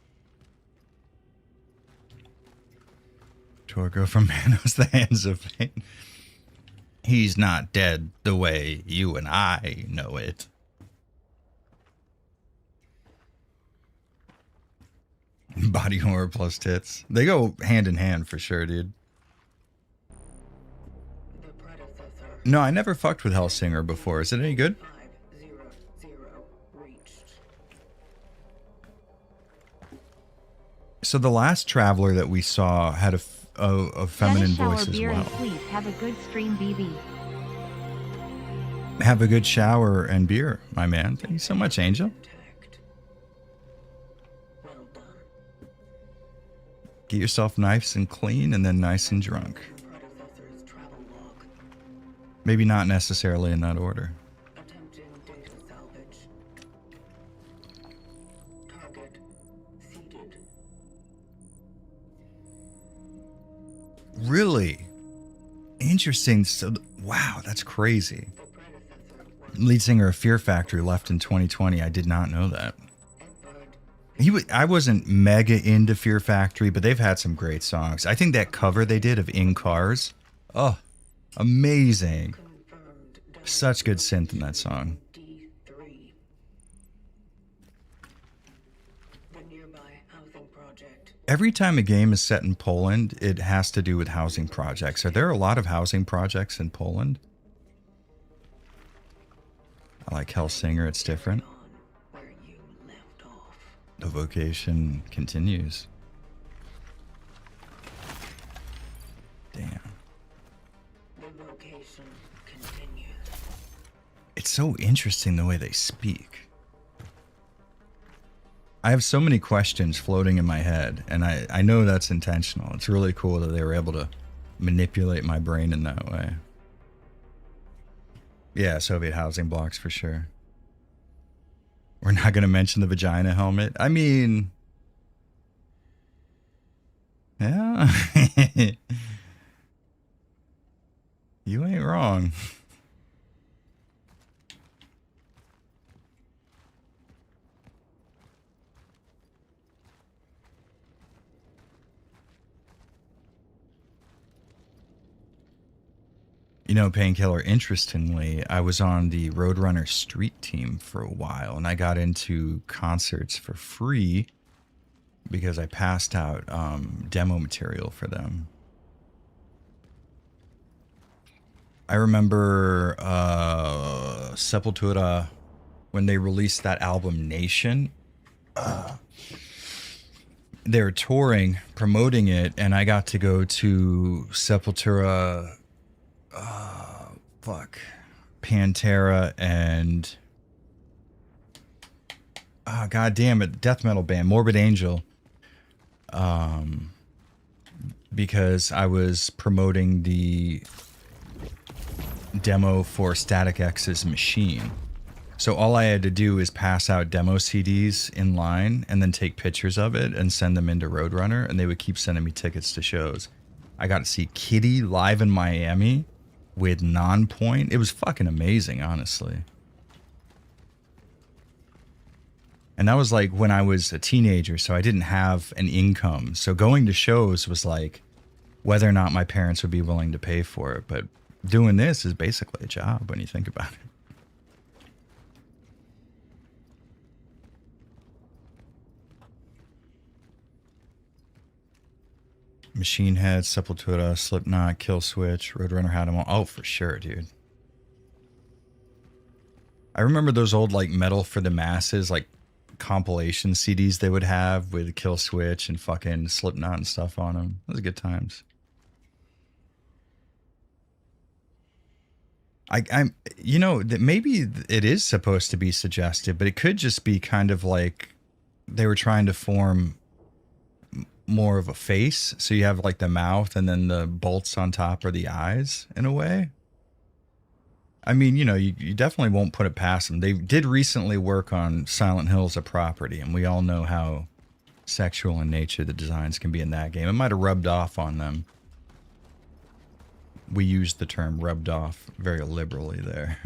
Torgo from Manos, the Hands of Fate. He's not dead the way you and I know it. Body horror plus tits. They go hand in hand for sure, dude. No, I never fucked with Hellsinger before. Is it any good? 500 reached. So the last Traveler that we saw had a feminine voice as beer well. and please have a good stream, BB. Have a good shower and beer, my man. Thank you so much, Angel. Intact. Well done. Get yourself nice and clean and then nice and drunk. Predecessor's travel log. Maybe not necessarily in that order. Attempting data salvage. Target seeded. Really? Interesting. So, wow, that's crazy. The predecessor was Lead singer of Fear Factory left in 2020. I did not know that. Edward. I wasn't mega into Fear Factory, but they've had some great songs. I think that cover they did of In Cars, oh, amazing. Confirmed. Such good synth in that song. D3. The nearby housing project. Every time a game is set in Poland, it has to do with housing projects. Are there a lot of housing projects in Poland? I like Hellsinger, it's different. On where you left off. The vocation continues. Damn. The vocation continues. It's so interesting the way they speak. I have so many questions floating in my head, and I know that's intentional. It's really cool that they were able to manipulate my brain in that way. Yeah, Soviet housing blocks for sure. We're not going to mention the vagina helmet. I mean, yeah. You ain't wrong. You know, Painkiller, interestingly, I was on the Roadrunner Street team for a while, and I got into concerts for free because I passed out demo material for them. I remember Sepultura, when they released that album Nation, they were touring, promoting it, and I got to go to Sepultura, Pantera, and god damn it, death metal band Morbid Angel, because I was promoting the demo for Static X's Machine. So all I had to do is pass out demo CDs in line and then take pictures of it and send them into Roadrunner, and they would keep sending me tickets to shows. I got to see Kitty live in Miami with Nonpoint. It was fucking amazing, honestly. And that was like when I was a teenager, so I didn't have an income. So going to shows was like whether or not my parents would be willing to pay for it. But doing this is basically a job when you think about it. Machine Head, Sepultura, Slipknot, Killswitch, Roadrunner had them all. Oh, for sure, dude. I remember those old like Metal for the Masses, like compilation CDs they would have with Killswitch and fucking Slipknot and stuff on them. Those are good times. I'm, you know, that maybe it is supposed to be suggestive, but it could just be kind of like they were trying to form more of a face, so you have like the mouth and then the bolts on top are the eyes in a way. I mean, you know, you definitely won't put it past them. They did recently work on Silent Hills, a property, and we all know how sexual in nature the designs can be in that game. It might have rubbed off on them. We used the term rubbed off very liberally there.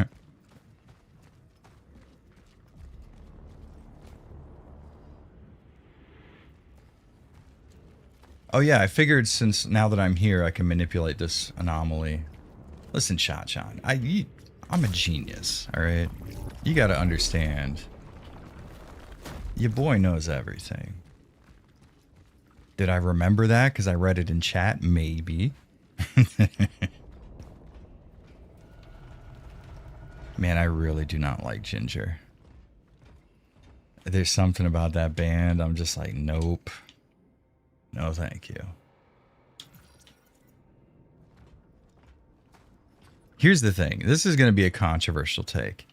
Oh yeah, I figured since now that I'm here, I can manipulate this anomaly. Listen, Shotshot, I'm a genius, all right? You got to understand. Your boy knows everything. Did I remember that because I read it in chat? Maybe. Man, I really do not like Ginger. There's something about that band. I'm just like, nope. No, thank you. Here's the thing. This is going to be a controversial take.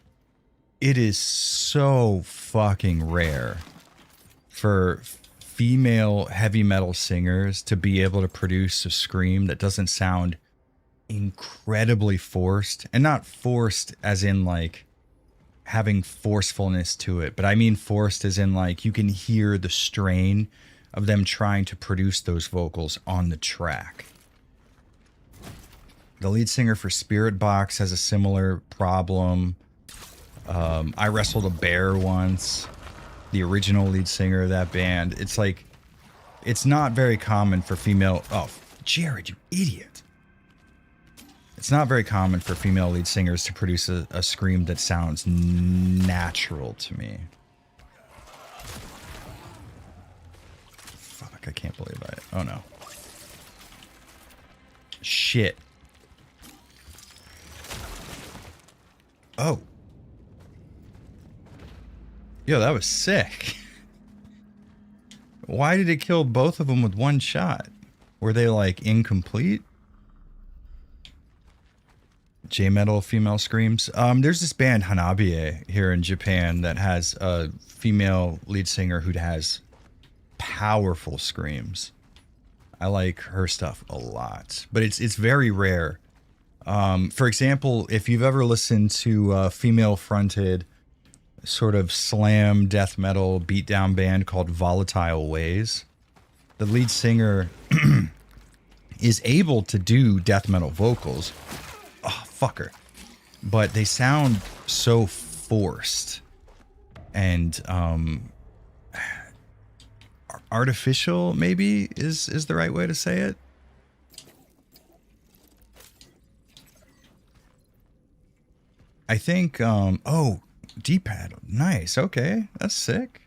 It is so fucking rare for female heavy metal singers to be able to produce a scream that doesn't sound incredibly forced, and not forced as in like having forcefulness to it, but I mean forced as in like you can hear the strain of them trying to produce those vocals on the track. The lead singer for Spirit Box has a similar problem. I wrestled a bear once, the original lead singer of that band. It's like, it's not very common for female... Oh, Jared, you idiot. It's not very common for female lead singers to produce a scream that sounds natural to me. Fuck, I can't believe I... Oh, no. Shit. Oh. Yo, that was sick. Why did it kill both of them with one shot? Were they, like, incomplete? J-metal female screams. There's this band, Hanabiye, here in Japan that has a female lead singer who has powerful screams. I like her stuff a lot. But it's very rare. For example, if you've ever listened to a female-fronted sort of slam death metal beatdown band called Volatile Ways, the lead singer is able to do death metal vocals. Oh, fucker. But they sound so forced and artificial, maybe is the right way to say it. I think, oh, D-pad. Nice. Okay. That's sick.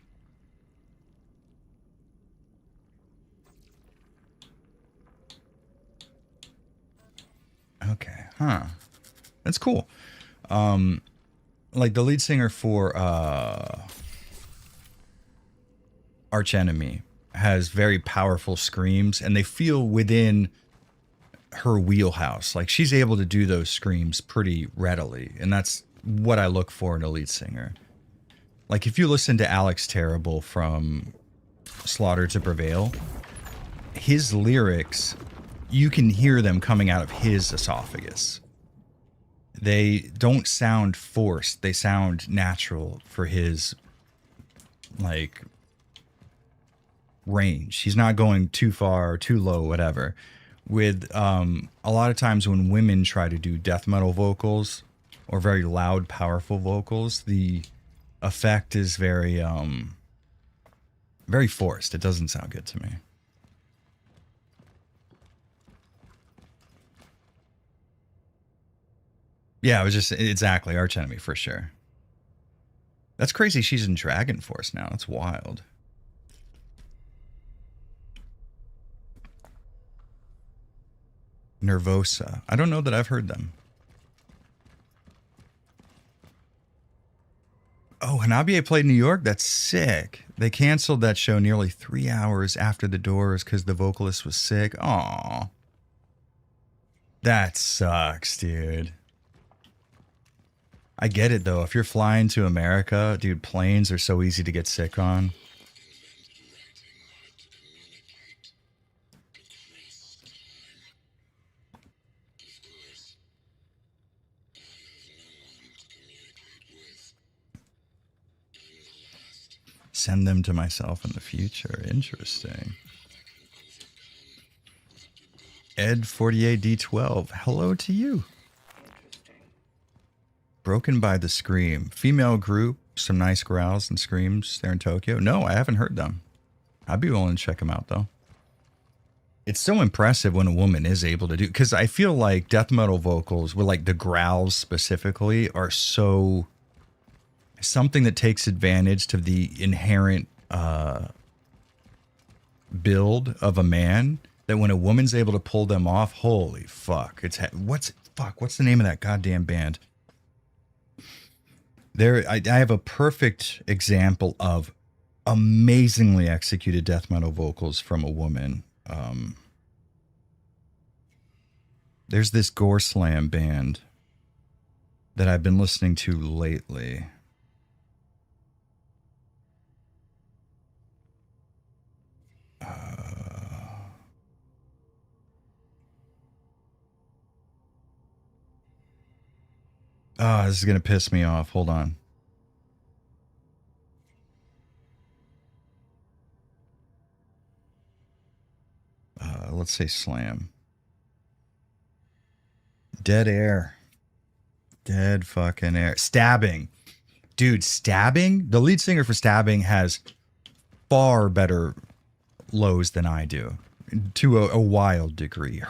Okay. Huh. That's cool. Like the lead singer for Arch Enemy has very powerful screams, and they feel within her wheelhouse. Like she's able to do those screams pretty readily, and that's what I look for in a lead singer. Like if you listen to Alex Terrible from Slaughter to Prevail, his lyrics, you can hear them coming out of his esophagus. They don't sound forced. They sound natural for his, like, range. He's not going too far or too low, whatever. With a lot of times when women try to do death metal vocals or very loud, powerful vocals, the effect is very very forced. It doesn't sound good to me. Yeah, it was just exactly Arch Enemy for sure. That's crazy. She's in Dragon Force now. That's wild. Nervosa. I don't know that I've heard them. Oh, Hanabiye played in New York? That's sick. They canceled that show nearly 3 hours after the doors because the vocalist was sick. Aw. That sucks, dude. I get it, though. If you're flying to America, dude, planes are so easy to get sick on. Send them to myself in the future. Interesting. Ed48D12. Hello to you. Broken by the Scream. Female group. Some nice growls and screams there in Tokyo. No, I haven't heard them. I'd be willing to check them out, though. It's so impressive when a woman is able to do... Because I feel like death metal vocals, with like the growls specifically, are so... something that takes advantage to the inherent build of a man, that when a woman's able to pull them off, holy fuck. What's the name of that goddamn band? I have a perfect example of amazingly executed death metal vocals from a woman. There's this gore slam band. that I've been listening to lately. Oh, this is going to piss me off. Hold on. Let's say Slam. Dead air. Dead fucking air. Stabbing. Dude, Stabbing? The lead singer for Stabbing has far better lows than I do. To a wild degree.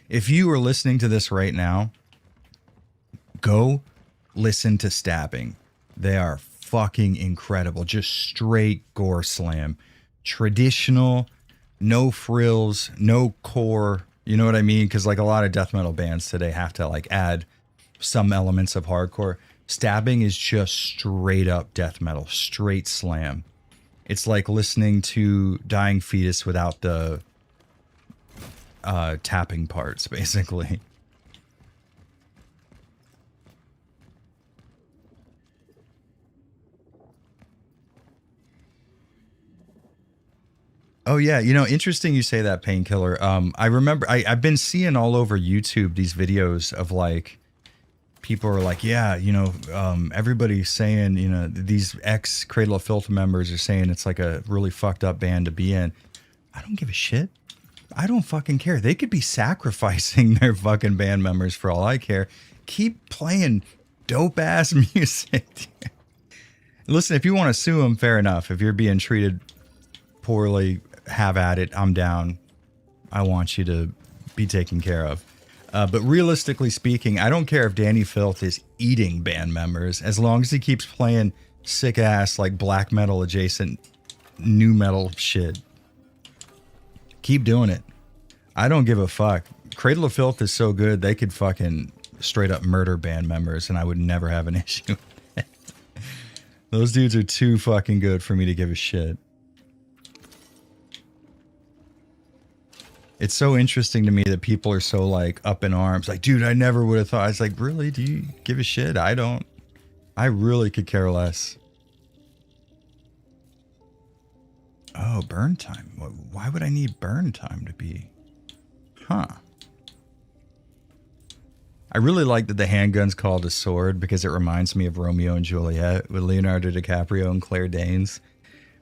If you are listening to this right now, go listen to Stabbing. They are fucking incredible. Just straight gore slam. Traditional, no frills, no core. You know what I mean? Because like a lot of death metal bands today have to like add some elements of hardcore. Stabbing is just straight up death metal, straight slam. It's like listening to Dying Fetus without the tapping parts, basically. Oh yeah, you know, interesting you say that, Painkiller. I remember I've been seeing all over YouTube these videos of like people are like, yeah, you know, everybody's saying, you know, these ex Cradle of Filth members are saying it's like a really fucked up band to be in. I don't give a shit. I don't fucking care. They could be sacrificing their fucking band members for all I care. Keep playing dope ass music. Listen, if you want to sue them, fair enough. If you're being treated poorly, have at it. I'm down. I want you to be taken care of. But realistically speaking, I don't care if Danny Filth is eating band members as long as he keeps playing sick ass like black metal adjacent new metal shit. Keep doing it. I don't give a fuck. Cradle of Filth is so good they could fucking straight up murder band members and I would never have an issue with it. Those dudes are too fucking good for me to give a shit. It's so interesting to me that people are so like up in arms. Like, dude, I never would have thought. I was like, really? Do you give a shit? I don't. I really could care less. Oh, burn time. Why would I need burn time to be? Huh. I really like that the handgun's called a sword because it reminds me of Romeo and Juliet with Leonardo DiCaprio and Claire Danes,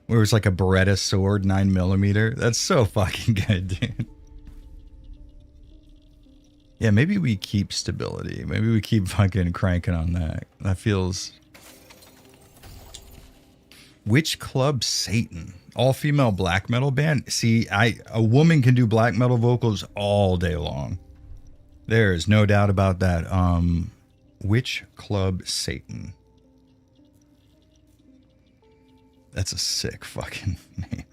where it was like a Beretta sword, 9mm. That's so fucking good, dude. Yeah, maybe we keep stability. Maybe we keep fucking cranking on that. That feels... Which club Satan? All-female black metal band? See, a woman can do black metal vocals all day long. There is no doubt about that. Which club Satan? That's a sick fucking name.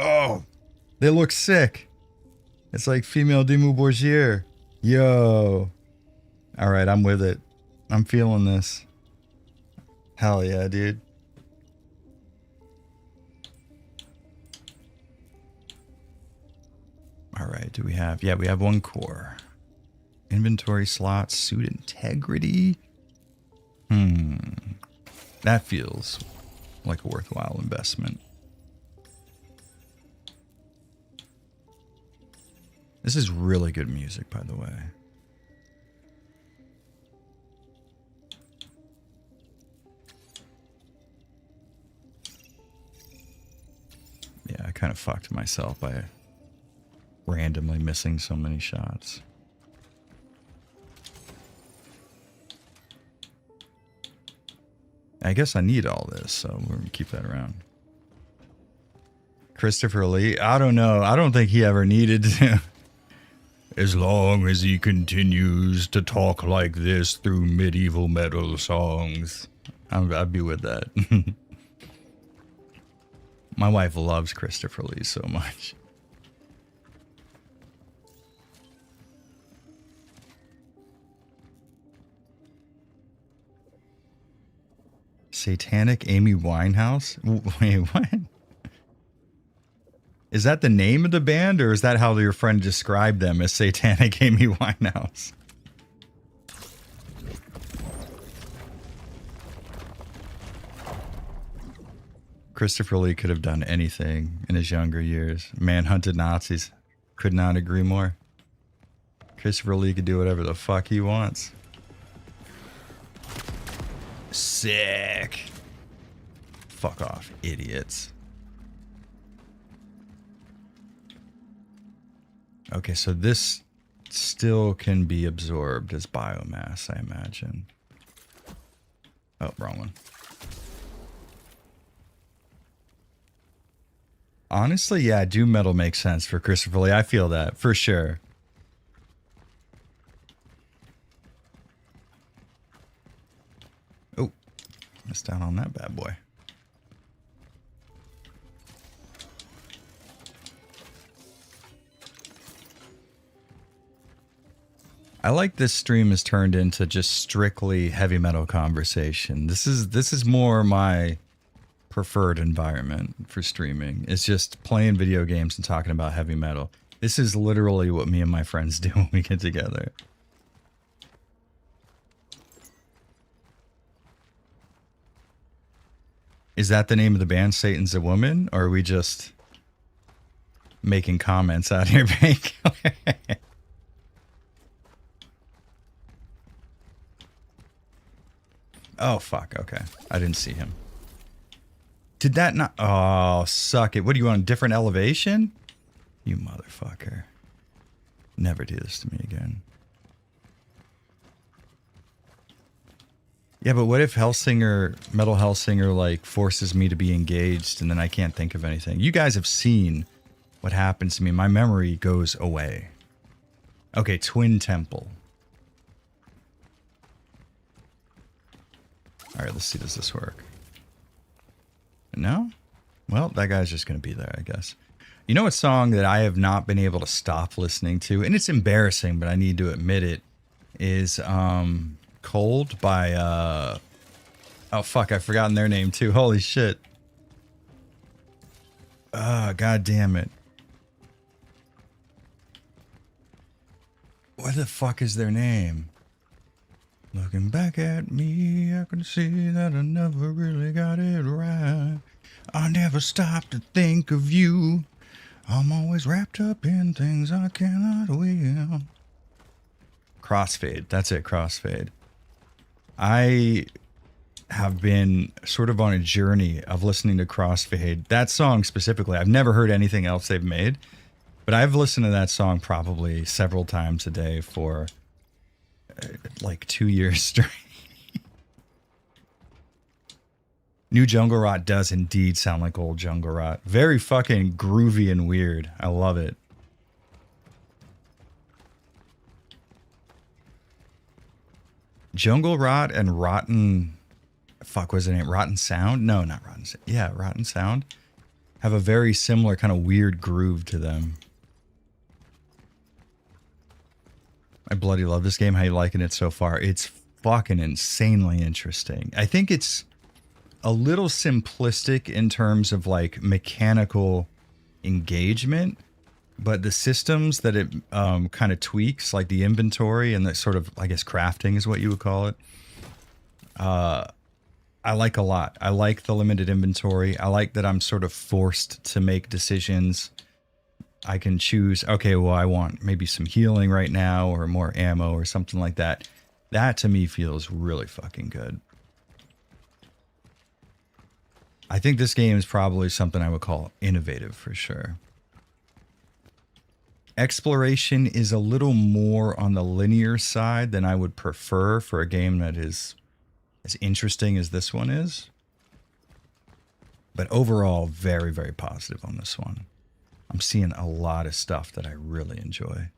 Oh, they look sick. It's like female Dimmu Borgir. Yo. All right, I'm with it. I'm feeling this. Hell yeah, dude. All right, do we have... Yeah, we have one core. Inventory slots, suit integrity. That feels like a worthwhile investment. This is really good music, by the way. Yeah, I kind of fucked myself by randomly missing so many shots. I guess I need all this, so we're gonna keep that around. Christopher Lee? I don't know. I don't think he ever needed to. As long as he continues to talk like this through medieval metal songs, I'd be with that. My wife loves Christopher Lee so much. Satanic Amy Winehouse? Wait, what? Is that the name of the band, or is that how your friend described them as Satanic Amy Winehouse? Christopher Lee could have done anything in his younger years. Manhunted Nazis. Could not agree more. Christopher Lee could do whatever the fuck he wants. Sick. Fuck off, idiots. Okay, so this still can be absorbed as biomass, I imagine. Oh, wrong one. Honestly, yeah, doom metal makes sense for Christopher Lee. I feel that, for sure. Oh, missed out on that bad boy. I like this stream has turned into just strictly heavy metal conversation. This is more my preferred environment for streaming. It's just playing video games and talking about heavy metal. This is literally what me and my friends do when we get together. Is that the name of the band, Satan's a Woman? Or are we just making comments out here, Bank? Oh, fuck. Okay. I didn't see him. Did that not... Oh, suck it. What do you want? A different elevation? You motherfucker. Never do this to me again. Yeah, but what if Hellsinger, Metal Hellsinger, like, forces me to be engaged and then I can't think of anything? You guys have seen what happens to me. My memory goes away. Okay, Twin Temple. All right, let's see. Does this work? No? Well, that guy's just going to be there, I guess. You know what song that I have not been able to stop listening to, and it's embarrassing, but I need to admit it, is Cold by... Oh, fuck, I've forgotten their name, too. Holy shit. God damn it. What the fuck is their name? Looking back at me, I can see that I never really got it right. I never stopped to think of you. I'm always wrapped up in things I cannot will. Crossfade. That's it, Crossfade. I have been sort of on a journey of listening to Crossfade. That song specifically, I've never heard anything else they've made, but I've listened to that song probably several times a day for like 2 years straight. New Jungle Rot does indeed sound like old Jungle Rot. Very fucking groovy and weird. I love it. Jungle Rot and Rotten... Fuck, was the name? Rotten Sound? No, not Rotten Sound. Yeah, Rotten Sound. Have a very similar kind of weird groove to them. I bloody love this game. How you liking it so far? It's fucking insanely interesting. I think it's a little simplistic in terms of like mechanical engagement, but the systems that it kind of tweaks, like the inventory and the sort of, I guess, crafting is what you would call it. I like a lot. I like the limited inventory. I like that I'm sort of forced to make decisions. I can choose, okay, well, I want maybe some healing right now or more ammo or something like that. That to me feels really fucking good. I think this game is probably something I would call innovative for sure. Exploration is a little more on the linear side than I would prefer for a game that is as interesting as this one is. But overall, very, very positive on this one. I'm seeing a lot of stuff that I really enjoy.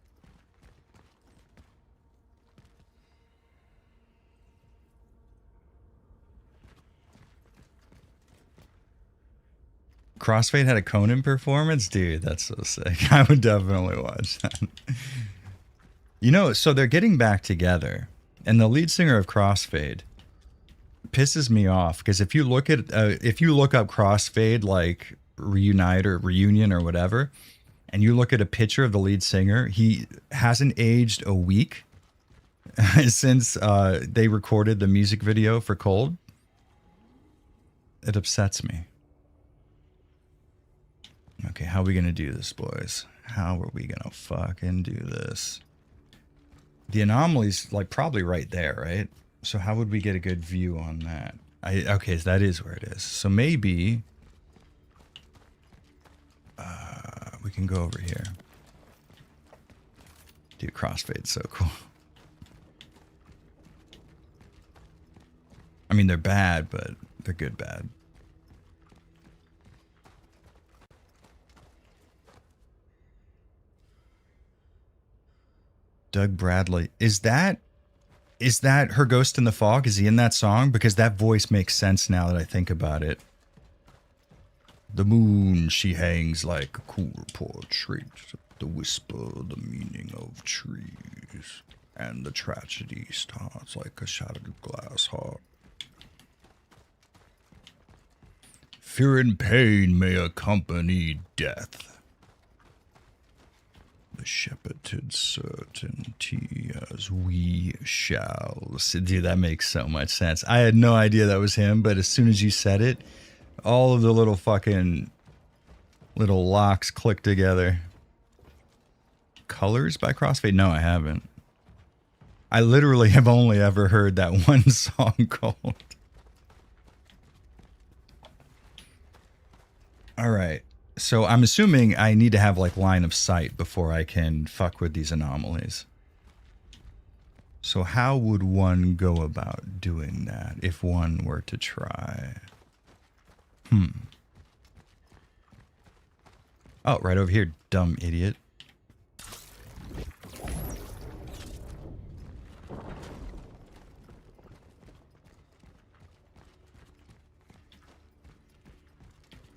Crossfade had a Conan performance? Dude, that's so sick. I would definitely watch that. You know, so they're getting back together. And the lead singer of Crossfade pisses me off because if you look up Crossfade like reunite or reunion or whatever, and you look at a picture of the lead singer, he hasn't aged a week since they recorded the music video for Cold. It upsets me. Okay, how are we gonna do this, boys? How are we gonna fucking do this? The anomaly's like probably right there, right? So how would we get a good view on that? Okay, so that is where it is. So maybe we can go over here. Dude, crossfade's so cool. I mean, they're bad, but they're good bad. Doug Bradley. Is that Her Ghost in the Fog? Is he in that song? Because that voice makes sense now that I think about it. The moon, she hangs like a cool portrait. The whisper, the meaning of trees. And the tragedy starts like a shattered glass heart. Fear and pain may accompany death. The shepherded certainty as we shall see. Dude, that makes so much sense. I had no idea that was him, but as soon as you said it, all of the little fucking little locks click together. Colors by Crossfade? No, I haven't. I literally have only ever heard that one song called. All right. So I'm assuming I need to have like line of sight before I can fuck with these anomalies. So how would one go about doing that if one were to try? Oh, right over here, dumb idiot.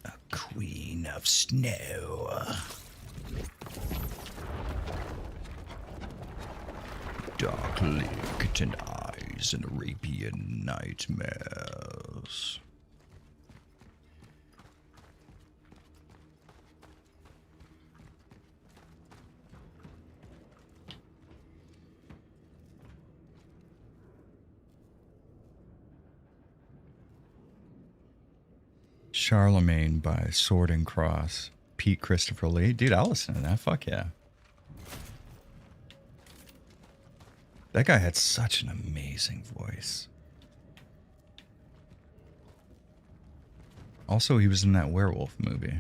A queen of snow. Dark licked and eyes and Arabian nightmares. Charlemagne by Sword and Cross. Pete Christopher Lee. Dude, I'll listen to that. Fuck yeah. That guy had such an amazing voice. Also, he was in that werewolf movie.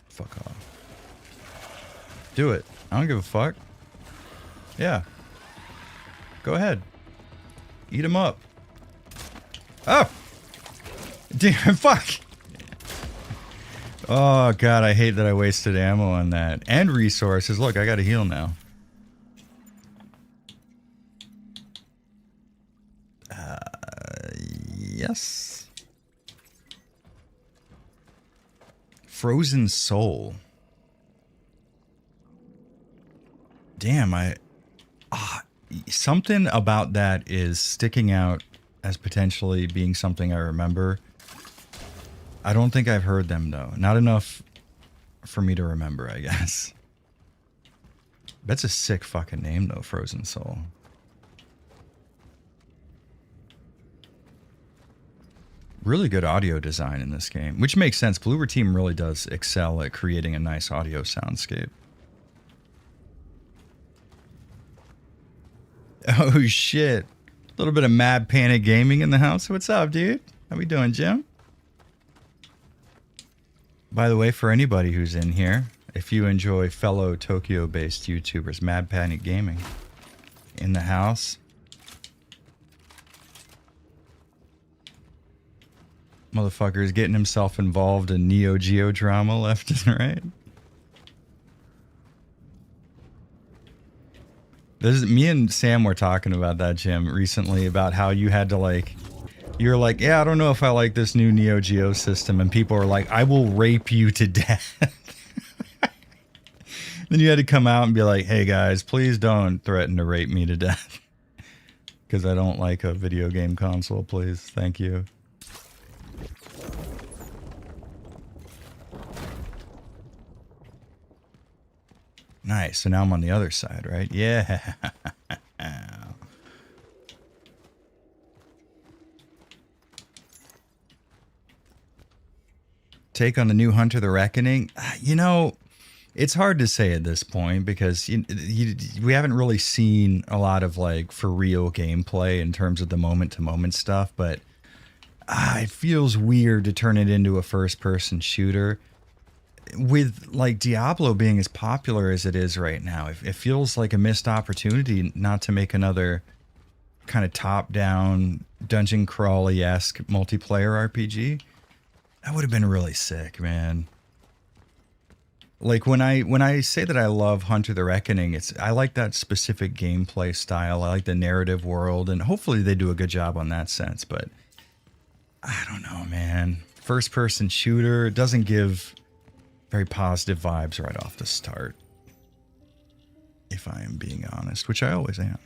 Fuck off. Do it. I don't give a fuck. Yeah. Go ahead. Eat him up. Oh! Damn, fuck! Oh, God, I hate that I wasted ammo on that. And resources. Look, I gotta heal now. Yes. Frozen Soul. Damn, something about that is sticking out as potentially being something I remember. I don't think I've heard them, though. Not enough for me to remember, I guess. That's a sick fucking name, though, Frozen Soul. Really good audio design in this game, which makes sense. Bloober Team really does excel at creating a nice audio soundscape. Oh, shit. A little bit of Mad Panic Gaming in the house. What's up, dude? How we doing, Jim? By the way, for anybody who's in here, if you enjoy fellow Tokyo-based YouTubers, Mad Panic Gaming in the house. Motherfucker is getting himself involved in Neo Geo drama left and right. Me and Sam were talking about that, Jim, recently, about how you had to like, you're like, yeah, I don't know if I like this new Neo Geo system, and people are like, I will rape you to death. Then you had to come out and be like, hey guys, please don't threaten to rape me to death. Because I don't like a video game console, please. Thank you. Nice. So now I'm on the other side, right? Yeah. Take on the new Hunter the Reckoning. You know, it's hard to say at this point because we haven't really seen a lot of like for real gameplay in terms of the moment to moment stuff, but it feels weird to turn it into a first person shooter. With like Diablo being as popular as it is right now, it feels like a missed opportunity not to make another kind of top down dungeon crawly-esque multiplayer RPG. That would have been really sick, man. Like when I say that I love Hunter the Reckoning, I like that specific gameplay style. I like the narrative world, and hopefully they do a good job on that sense, but I don't know, man. First person shooter, it doesn't give very positive vibes right off the start. If I am being honest, which I always am.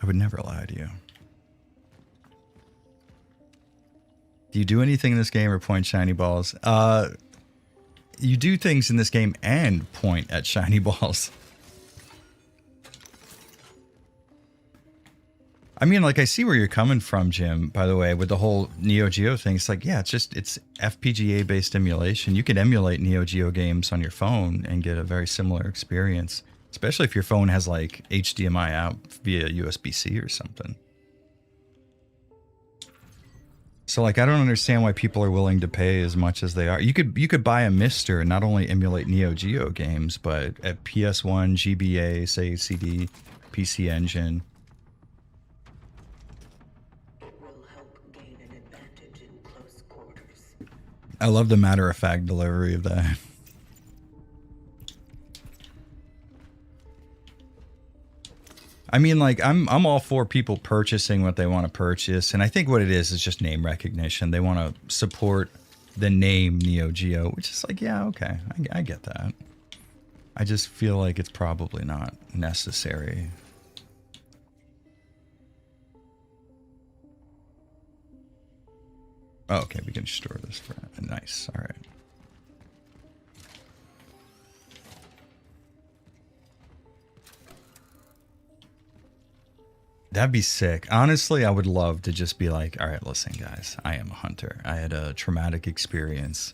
I would never lie to you. Do you do anything in this game or point shiny balls? You do things in this game and point at shiny balls. I mean, like, I see where you're coming from, Jim, by the way, with the whole Neo Geo thing. It's like, yeah, it's FPGA-based emulation. You can emulate Neo Geo games on your phone and get a very similar experience, especially if your phone has, like, HDMI out via USB-C or something. So, like, I don't understand why people are willing to pay as much as they are. You could buy a Mister and not only emulate Neo Geo games, but at PS1, GBA, say, CD, PC Engine. I love the matter-of-fact delivery of that. I mean, like, I'm all for people purchasing what they want to purchase, and I think what it is just name recognition. They want to support the name Neo Geo, which is like, yeah, okay, I get that. I just feel like it's probably not necessary. Oh, okay, we can store this for nice. All right. That'd be sick. Honestly, I would love to just be like, all right, listen, guys, I am a hunter. I had a traumatic experience.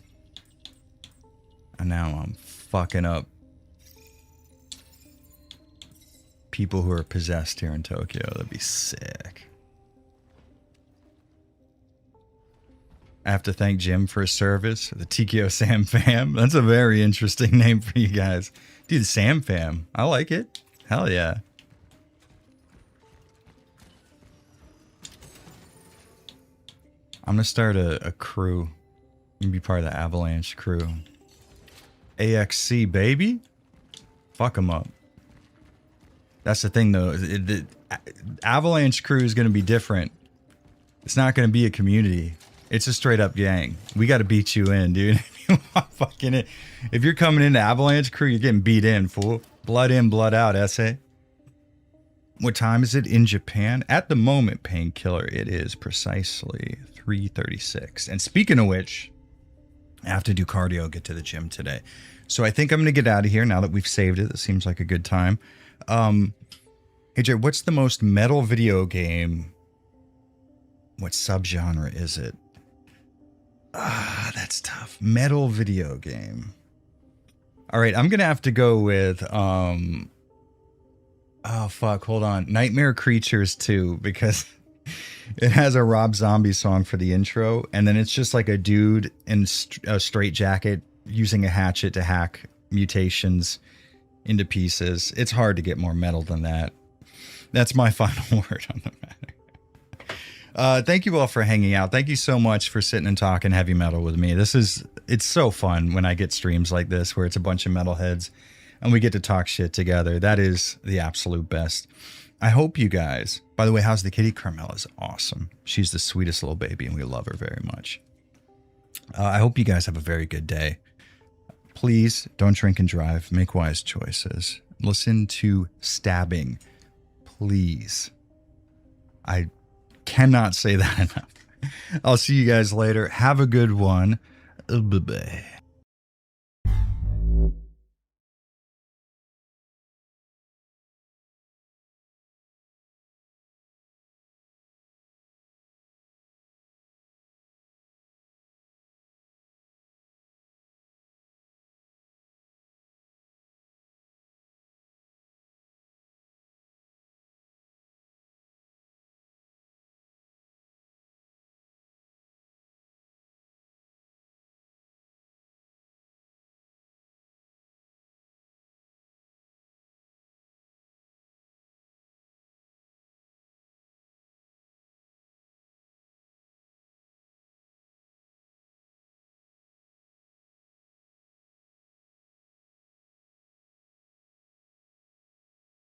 And now I'm fucking up people who are possessed here in Tokyo. That'd be sick. I have to thank Jim for his service, the TKO Sam Fam. That's a very interesting name for you guys. Dude, Sam Fam. I like it. Hell yeah. I'm going to start a crew. You can be part of the Avalanche crew. AXC, baby. Fuck them up. That's the thing, though. The Avalanche crew is going to be different. It's not going to be a community. It's a straight up gang. We got to beat you in, dude. If you're coming into Avalanche crew, you're getting beat in, fool. Blood in, blood out, essay. What time is it in Japan? At the moment, Painkiller, it is precisely 3:36. And speaking of which, I have to do cardio, get to the gym today. So I think I'm going to get out of here now that we've saved it. It seems like a good time. Hey, Jay, what's the most metal video game? What subgenre is it? That's tough. Metal video game. All right, I'm going to have to go with... oh, fuck, hold on. Nightmare Creatures 2, because it has a Rob Zombie song for the intro, and then it's just like a dude in a straitjacket using a hatchet to hack mutations into pieces. It's hard to get more metal than that. That's my final word on the matter. Thank you all for hanging out. Thank you so much for sitting and talking heavy metal with me. It's so fun when I get streams like this where it's a bunch of metalheads and we get to talk shit together. That is the absolute best. I hope you guys, by the way, how's the kitty? Carmela's awesome. She's the sweetest little baby and we love her very much. I hope you guys have a very good day. Please don't drink and drive. Make wise choices. Listen to Stabbing. Please. I cannot say that enough. I'll see you guys later. Have a good one. Bye-bye.